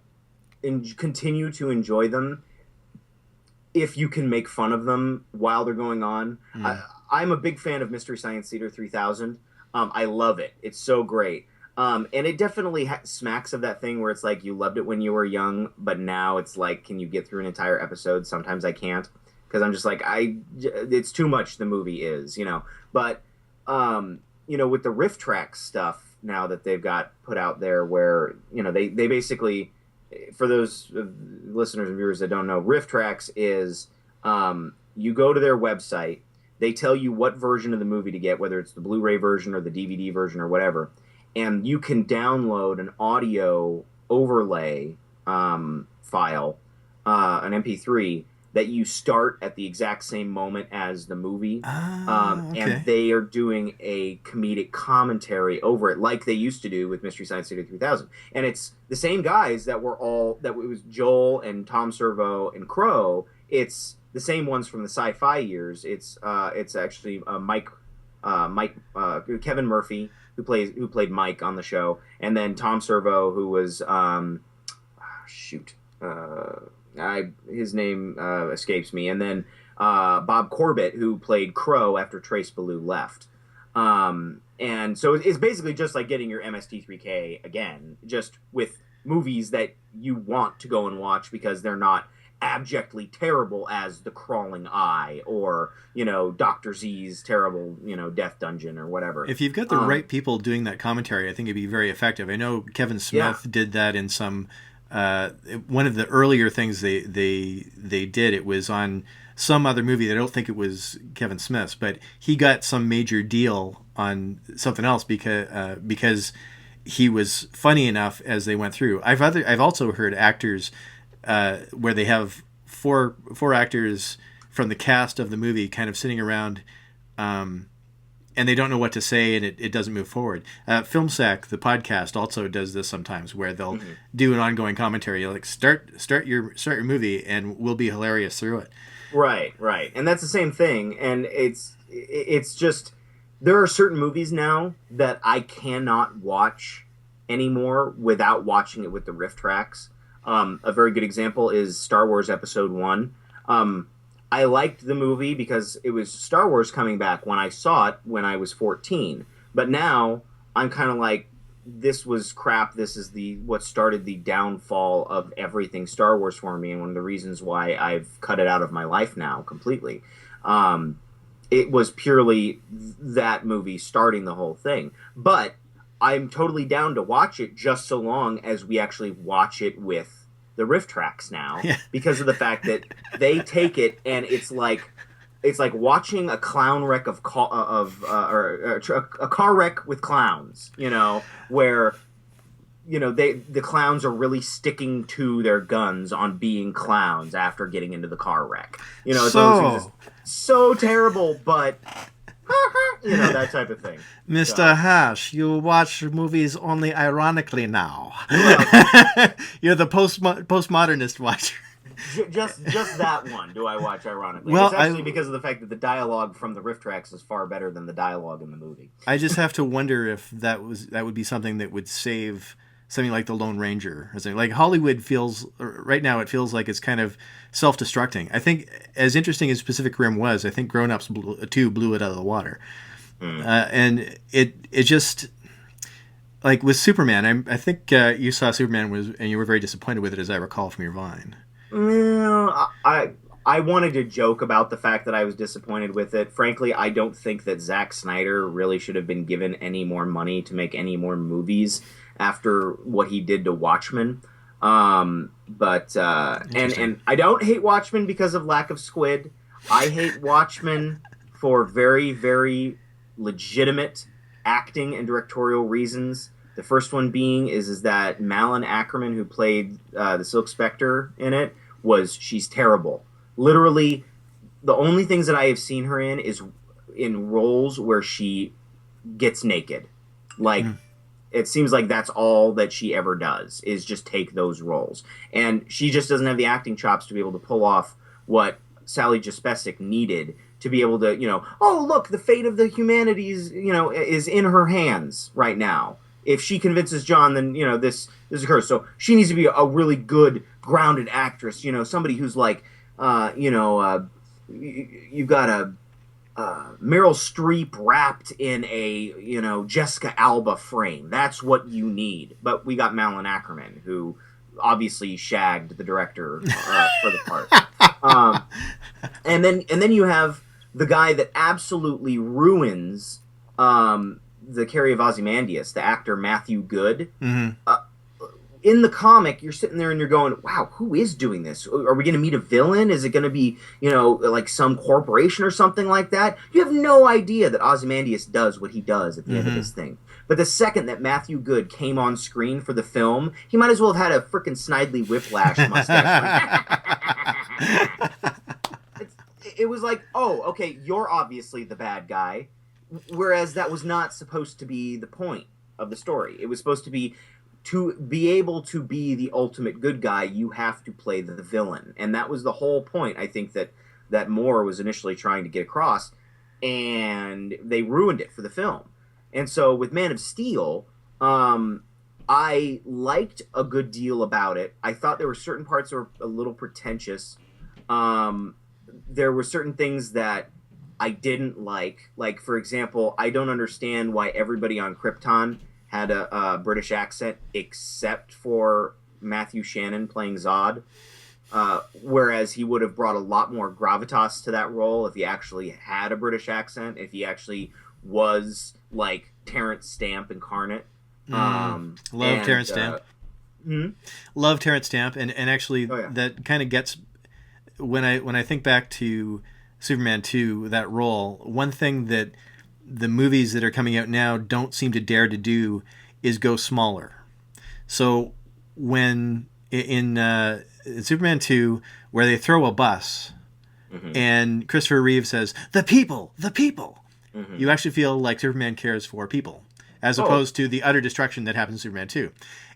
continue to enjoy them if you can make fun of them while they're going on. I'm a big fan of Mystery Science Theater 3000. I love it. It's so great. And it definitely smacks of that thing where it's like you loved it when you were young, but now it's like, can you get through an entire episode? Sometimes I can't because I'm just like, it's too much. The movie is, but with the riff track stuff now that they've got put out there where, they basically, for those listeners and viewers that don't know, riff tracks is you go to their website, they tell you what version of the movie to get, whether it's the Blu-ray version or the DVD version or whatever, and you can download an audio overlay file, an MP3, that you start at the exact same moment as the movie. Okay. And they are doing a comedic commentary over it like they used to do with Mystery Science Theater 3000. And it's the same guys that it was Joel and Tom Servo and Crow. It's the same ones from the sci-fi years. It's actually Kevin Murphy who played Mike on the show, and then Tom Servo who was his name escapes me, and then Bob Corbett who played Crow after Trace Ballou left. And so it's basically just like getting your MST3K again, just with movies that you want to go and watch because they're not abjectly terrible as The Crawling Eye or Dr. Z's terrible Death Dungeon or whatever. If you've got the right people doing that commentary, I think it'd be very effective. I know Kevin Smith did that in some one of the earlier things they did. It was on some other movie. I don't think it was Kevin Smith's, but he got some major deal on something else because he was funny enough as they went through. I've also heard actors where they have four actors from the cast of the movie kind of sitting around, and they don't know what to say, and it doesn't move forward. FilmSack, the podcast, also does this sometimes, where they'll do an ongoing commentary, like start your movie, and we'll be hilarious through it. Right, and that's the same thing. And it's just there are certain movies now that I cannot watch anymore without watching it with the riff tracks. A very good example is Star Wars Episode 1. I liked the movie because it was Star Wars coming back when I saw it when I was 14. But now I'm kind of like, this was crap. This is what started the downfall of everything Star Wars for me, and one of the reasons why I've cut it out of my life now completely. It was purely that movie starting the whole thing. But I'm totally down to watch it just so long as we actually watch it with the riff tracks now, because of the fact that they take it and it's like watching a clown wreck or a car wreck with clowns, where the clowns are really sticking to their guns on being clowns after getting into the car wreck. It's so terrible, but that type of thing. Mr. Hash, you watch movies only ironically now. Well, you're the postmodernist watcher. Just that one do I watch ironically. Well, It's actually because of the fact that the dialogue from the riff tracks is far better than the dialogue in the movie. I just have to wonder if that would be something that would save something like the Lone Ranger or something. Like Hollywood feels right now, it feels like it's kind of self-destructing. I think as interesting as Pacific Rim was, I think Grown Ups 2 blew it out of the water, and it just. Like with Superman, I think you saw Superman and you were very disappointed with it, as I recall from your Vine. I wanted to joke about the fact that I was disappointed with it. Frankly, I don't think that Zack Snyder really should have been given any more money to make any more movies after what he did to Watchmen. But and I don't hate Watchmen because of lack of squid. I hate Watchmen for very, very legitimate acting and directorial reasons. The first one being is that Malin Ackerman, who played the Silk Spectre in it, she's terrible. Literally, the only things that I have seen her in is in roles where she gets naked. Like, it seems like that's all that she ever does, is just take those roles. And she just doesn't have the acting chops to be able to pull off what Sally Jaspesic needed to be able to, oh, look, the fate of the humanities, is in her hands right now. If she convinces John, then, this occurs. So she needs to be a really good, grounded actress, somebody who's like, you've got a Meryl Streep wrapped in a, Jessica Alba frame. That's what you need. But we got Malin Ackerman, who obviously shagged the director for the part. And then you have the guy that absolutely ruins the Carrie of Ozymandias, the actor Matthew Good. In the comic, you're sitting there and you're going, wow, who is doing this? Are we going to meet a villain? Is it going to be, like some corporation or something like that? You have no idea that Ozymandias does what he does at the end of this thing. But the second that Matthew Good came on screen for the film, he might as well have had a frickin' Snidely Whiplash mustache. It was like, oh, okay, you're obviously the bad guy. Whereas that was not supposed to be the point of the story. It was supposed to be able to be the ultimate good guy, you have to play the villain. And that was the whole point, I think, that Moore was initially trying to get across. And they ruined it for the film. And so with Man of Steel, I liked a good deal about it. I thought there were certain parts that were a little pretentious. There were certain things that I didn't like. Like, for example, I don't understand why everybody on Krypton had a British accent except for Matthew Shannon playing Zod. Whereas he would have brought a lot more gravitas to that role if he actually had a British accent, if he actually was like Terrence Stamp incarnate. Terrence Stamp. Love Terrence Stamp, and actually that kind of gets when I think back to Superman 2, that role, one thing that the movies that are coming out now don't seem to dare to do is go smaller. So when in Superman 2, where they throw a bus and Christopher Reeve says, the people, you actually feel like Superman cares for people, as opposed to the utter destruction that happens in Superman 2.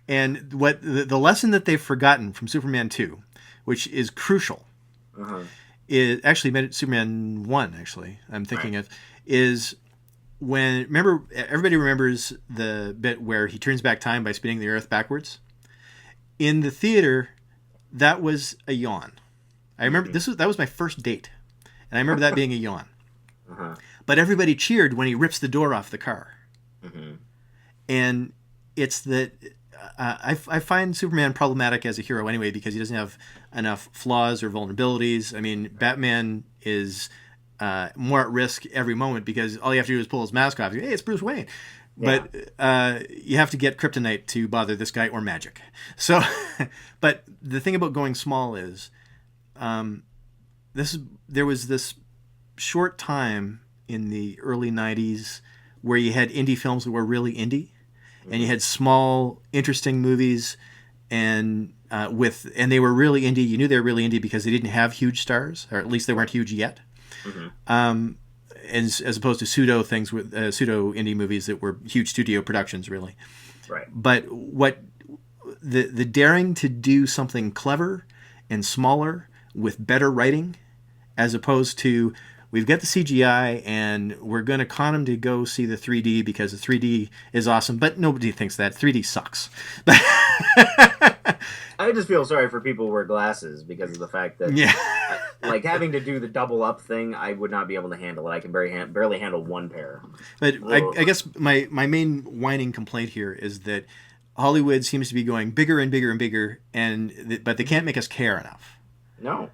And what the lesson that they've forgotten from Superman 2, which is crucial, is actually Superman 1, actually, I'm thinking of, is when, remember, everybody remembers the bit where he turns back time by spinning the earth backwards? In the theater, that was a yawn. I remember that was my first date, and I remember that being a yawn. But everybody cheered when he rips the door off the car. And it's that I find Superman problematic as a hero anyway, because he doesn't have enough flaws or vulnerabilities. I mean, Batman is more at risk every moment because all you have to do is pull his mask off. Hey, it's Bruce Wayne. Yeah. But you have to get kryptonite to bother this guy, or magic. So, but the thing about going small is, there was this short time in the early 90s where you had indie films that were really indie, and you had small, interesting movies, and they were really indie. You knew they were really indie because they didn't have huge stars, or at least they weren't huge yet. As opposed to pseudo things with pseudo indie movies that were huge studio productions, really. Right. But what the daring to do something clever and smaller with better writing, as opposed to we've got the CGI and we're going to con them to go see the 3D because the 3D is awesome, but nobody thinks that 3D sucks. I just feel sorry for people who wear glasses because of the fact that, Yeah. like, having to do the double up thing, I would not be able to handle it. I can barely handle one pair. But I guess my main whining complaint here is that Hollywood seems to be going bigger and bigger and bigger, but they can't make us care enough. No.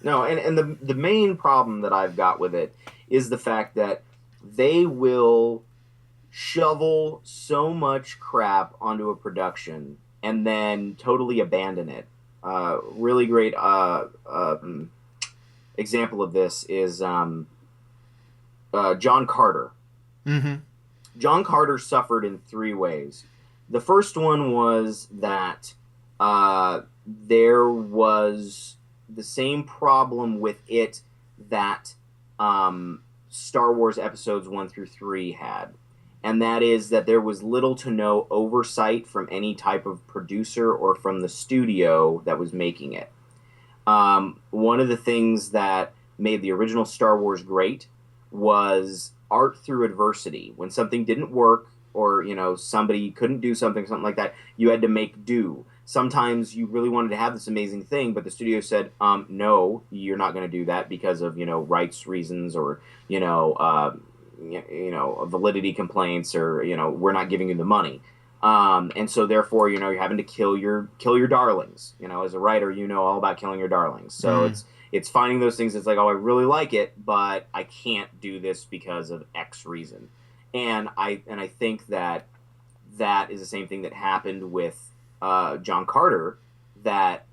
No, and the main problem that I've got with it is the fact that they will shovel so much crap onto a production and then totally abandon it. Really great example of this is John Carter. Mm-hmm. John Carter suffered in three ways. The first one was that there was the same problem with it that Star Wars Episodes 1 through 3 had. And that is that there was little to no oversight from any type of producer or from the studio that was making it. One of the things that made the original Star Wars great was art through adversity. When something didn't work, or somebody couldn't do something like that, you had to make do. Sometimes you really wanted to have this amazing thing, but the studio said, no, you're not going to do that because of rights reasons, or validity complaints, or we're not giving you the money. And so therefore, you're having to kill your darlings. As a writer, all about killing your darlings. So it's finding those things. It's like, oh, I really like it, but I can't do this because of X reason. And I think that is the same thing that happened with John Carter, that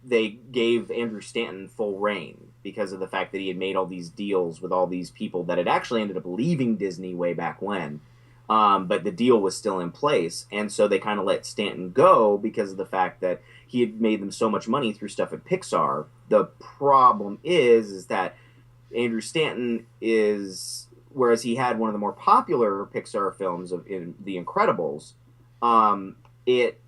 they gave Andrew Stanton full reign because of the fact that he had made all these deals with all these people that had actually ended up leaving Disney way back when. But the deal was still in place. And so they kind of let Stanton go because of the fact that he had made them so much money through stuff at Pixar. The problem is that Andrew Stanton is, whereas he had one of the more popular Pixar films in The Incredibles, it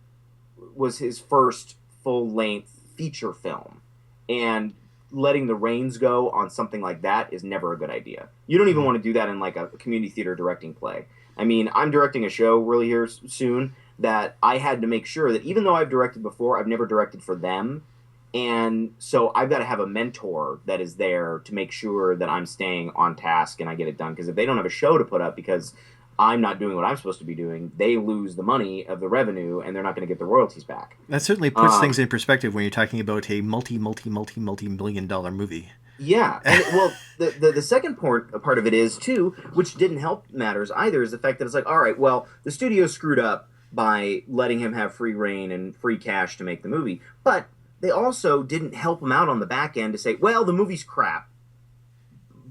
was his first full-length feature film. And letting the reins go on something like that is never a good idea. You don't even want to do that in like a community theater directing play. I mean, I'm directing a show really here soon that I had to make sure that even though I've directed before, I've never directed for them. And so I've got to have a mentor that is there to make sure that I'm staying on task and I get it done. Because if they don't have a show to put up because I'm not doing what I'm supposed to be doing, they lose the money of the revenue and they're not going to get the royalties back. That certainly puts things in perspective when you're talking about a multi-million dollar movie. Yeah, and well, the second part of it is too, which didn't help matters either, is the fact that it's like, all right, well, the studio screwed up by letting him have free reign and free cash to make the movie, but they also didn't help him out on the back end to say, well, the movie's crap,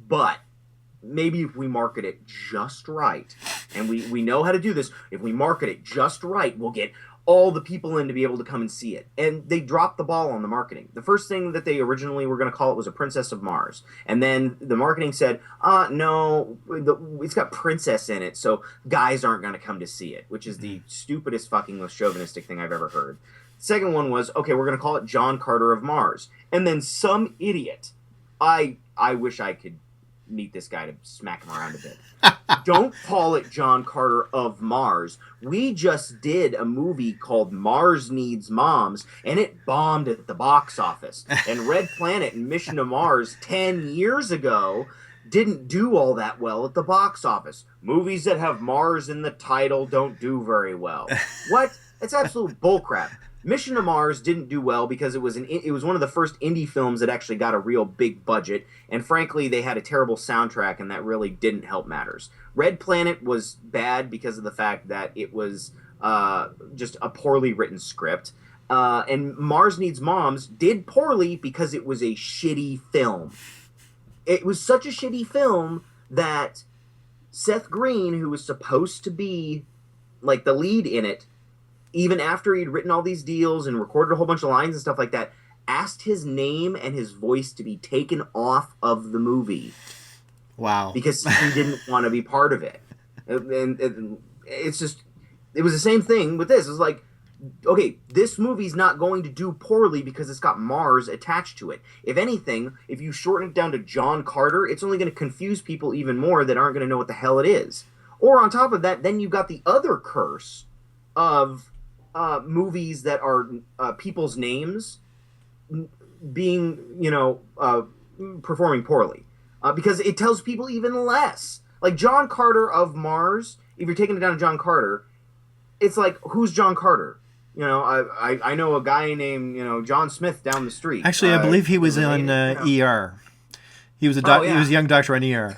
but maybe if we market it just right, and we know how to do this, if we market it just right, we'll get all the people in to be able to come and see it. And they dropped the ball on the marketing. The first thing that they originally were going to call it was A Princess of Mars. And then the marketing said, no, it's got princess in it, so guys aren't going to come to see it, which is the stupidest fucking most chauvinistic thing I've ever heard. Second one was, okay, we're going to call it John Carter of Mars. And then some idiot, I wish I could meet this guy to smack him around a bit. Don't call it John Carter of Mars. We just did a movie called Mars Needs Moms, and it bombed at the box office. And Red Planet and Mission to Mars 10 years ago didn't do all that well at the box office. Movies that have Mars in the title don't do very well. What? It's absolute bullcrap. Mission to Mars didn't do well because it was one of the first indie films that actually got a real big budget, and frankly, they had a terrible soundtrack, and that really didn't help matters. Red Planet was bad because of the fact that it was just a poorly written script, and Mars Needs Moms did poorly because it was a shitty film. It was such a shitty film that Seth Green, who was supposed to be like the lead in it, even after he'd written all these deals and recorded a whole bunch of lines and stuff like that, asked his name and his voice to be taken off of the movie. Wow. Because he didn't want to be part of it. And it's just, it was the same thing with this. It's like, okay, this movie's not going to do poorly because it's got Mars attached to it. If anything, if you shorten it down to John Carter, it's only going to confuse people even more that aren't going to know what the hell it is. Or on top of that, then you've got the other curse of movies that are people's names being, performing poorly. Because it tells people even less. Like John Carter of Mars, if you're taking it down to John Carter, it's like, who's John Carter? I know a guy named, John Smith down the street. Actually, I believe he was on ER. He was Oh, yeah. He was a young doctor on ER.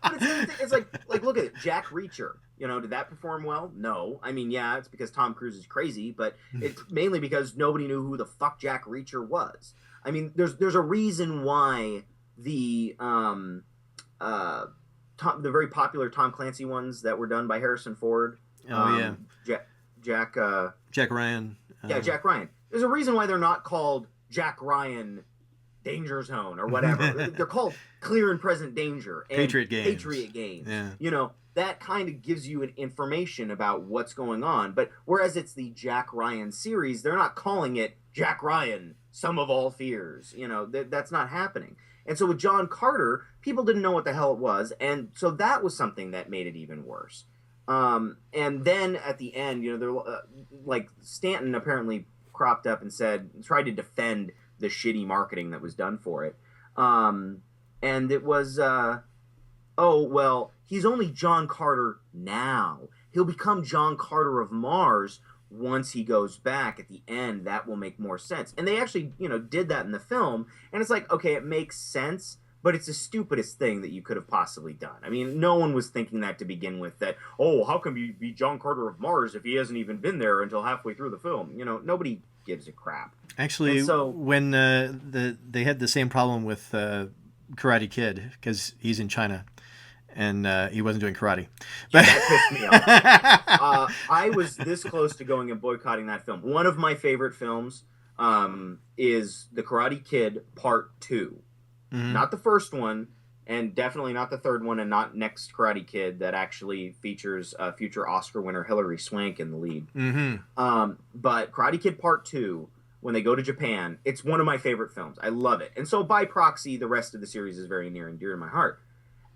But it's like look at it. Jack Reacher. Did that perform well? No. I mean, yeah, it's because Tom Cruise is crazy, but it's mainly because nobody knew who the fuck Jack Reacher was. I mean, there's a reason why the very popular Tom Clancy ones that were done by Harrison Ford. Jack Ryan. Jack Ryan. There's a reason why they're not called Jack Ryan Danger Zone or whatever. They're called Clear and Present Danger and Patriot Games. Yeah. That kind of gives you an information about what's going on. But whereas it's the Jack Ryan series, they're not calling it Jack Ryan, Sum of All Fears. That's not happening. And so with John Carter, people didn't know what the hell it was. And so that was something that made it even worse. And then at the end, like Stanton apparently cropped up and tried to defend the shitty marketing that was done for it. And it was, he's only John Carter now. He'll become John Carter of Mars once he goes back at the end. That will make more sense. And they actually, did that in the film. And it's like, okay, it makes sense, but it's the stupidest thing that you could have possibly done. I mean, no one was thinking that to begin with, that, how come you be John Carter of Mars if he hasn't even been there until halfway through the film? Nobody gives a crap. Actually, when they had the same problem with Karate Kid, because he's in China, and he wasn't doing karate. But that pissed me off. I was this close to going and boycotting that film. One of my favorite films is The Karate Kid Part 2. Mm-hmm. Not the first one, and definitely not the third one, and not Next Karate Kid that actually features future Oscar winner Hilary Swank in the lead. Mm-hmm. But Karate Kid Part 2, when they go to Japan, it's one of my favorite films. I love it. And so by proxy, the rest of the series is very near and dear to my heart.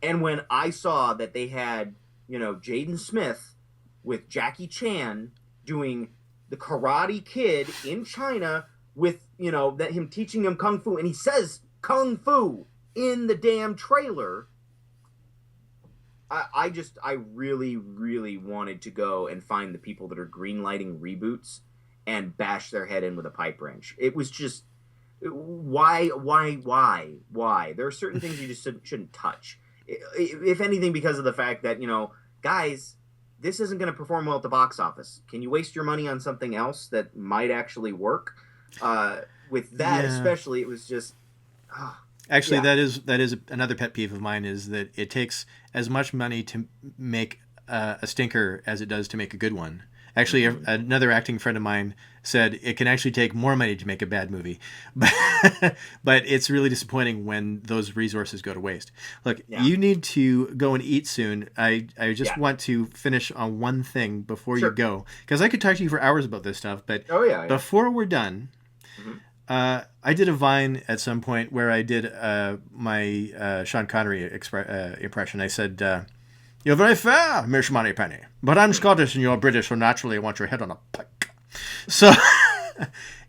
And when I saw that they had, Jaden Smith with Jackie Chan doing the Karate Kid in China with, that him teaching him Kung Fu, and he says Kung Fu in the damn trailer, I really, really wanted to go and find the people that are greenlighting reboots and bash their head in with a pipe wrench. It was just, why? There are certain things you just shouldn't touch. If anything, because of the fact that, guys, this isn't going to perform well at the box office. Can you waste your money on something else that might actually work? With that, especially, it was just... Actually, that is another pet peeve of mine, is that it takes as much money to make a stinker as it does to make a good one. Actually, another acting friend of mine said it can actually take more money to make a bad movie. But it's really disappointing when those resources go to waste. Look, you need to go and eat soon. I just want to finish on one thing before you go, because I could talk to you for hours about this stuff. But before we're done, I did a Vine at some point where I did my Sean Connery impression. I said... You're very fair, Miss Moneypenny, but I'm Scottish and you're British, so naturally I want your head on a pike. So,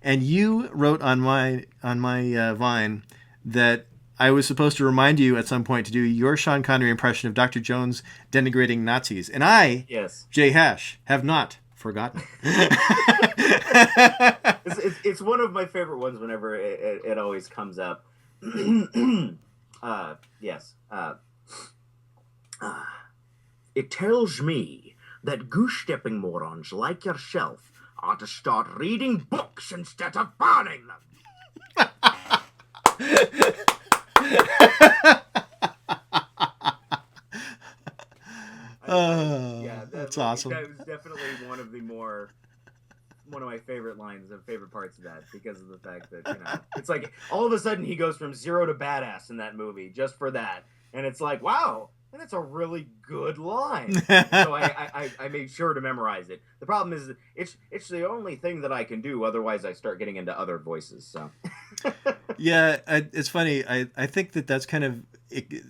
and you wrote on my Vine that I was supposed to remind you at some point to do your Sean Connery impression of Dr. Jones denigrating Nazis, and I, Jay Hash, have not forgotten. It's one of my favorite ones whenever it always comes up. It tells me that goose-stepping morons like yourself ought to start reading books instead of burning them. That's awesome. That was definitely one of my favorite lines and favorite parts of that, because of the fact that, it's like all of a sudden he goes from zero to badass in that movie just for that. And it's like, wow, and that's a really good line. So I made sure to memorize it. The problem is it's the only thing that I can do. Otherwise, I start getting into other voices. So Yeah, it's funny. I think that's kind of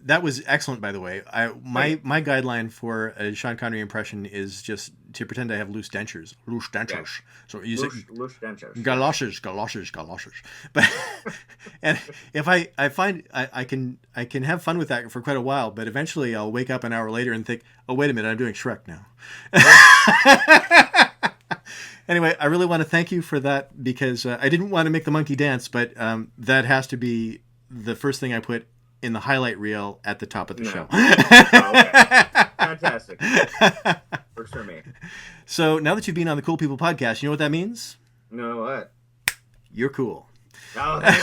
that was excellent, by the way. My guideline for a Sean Connery impression is just to pretend I have loose dentures. Loose dentures. yes, So you say loose dentures. galoshes, galoshes, galoshes. But and if I find I can have fun with that for quite a while, but eventually I'll wake up an hour later and think, oh wait a minute, I'm doing Shrek now. Anyway, I really want to thank you for that because I didn't want to make the monkey dance, but that has to be the first thing I put in the highlight reel at the top of the show. Oh, okay. Fantastic. Works for me. So now that you've been on the Cool People podcast, you know what that means? You know what? You're cool. Oh, thank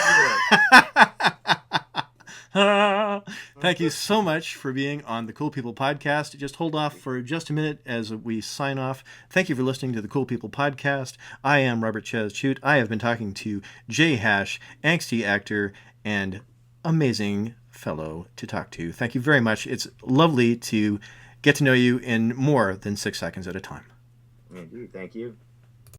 you. Thank you so much for being on the Cool People podcast. Just hold off for just a minute as we sign off. Thank you for listening to the Cool People podcast. I am Robert Chazz Chute. I have been talking to Jay Hash, angsty actor and amazing fellow to talk to. Thank you very much. It's lovely to get to know you in more than 6 seconds at a time. Indeed. Thank you.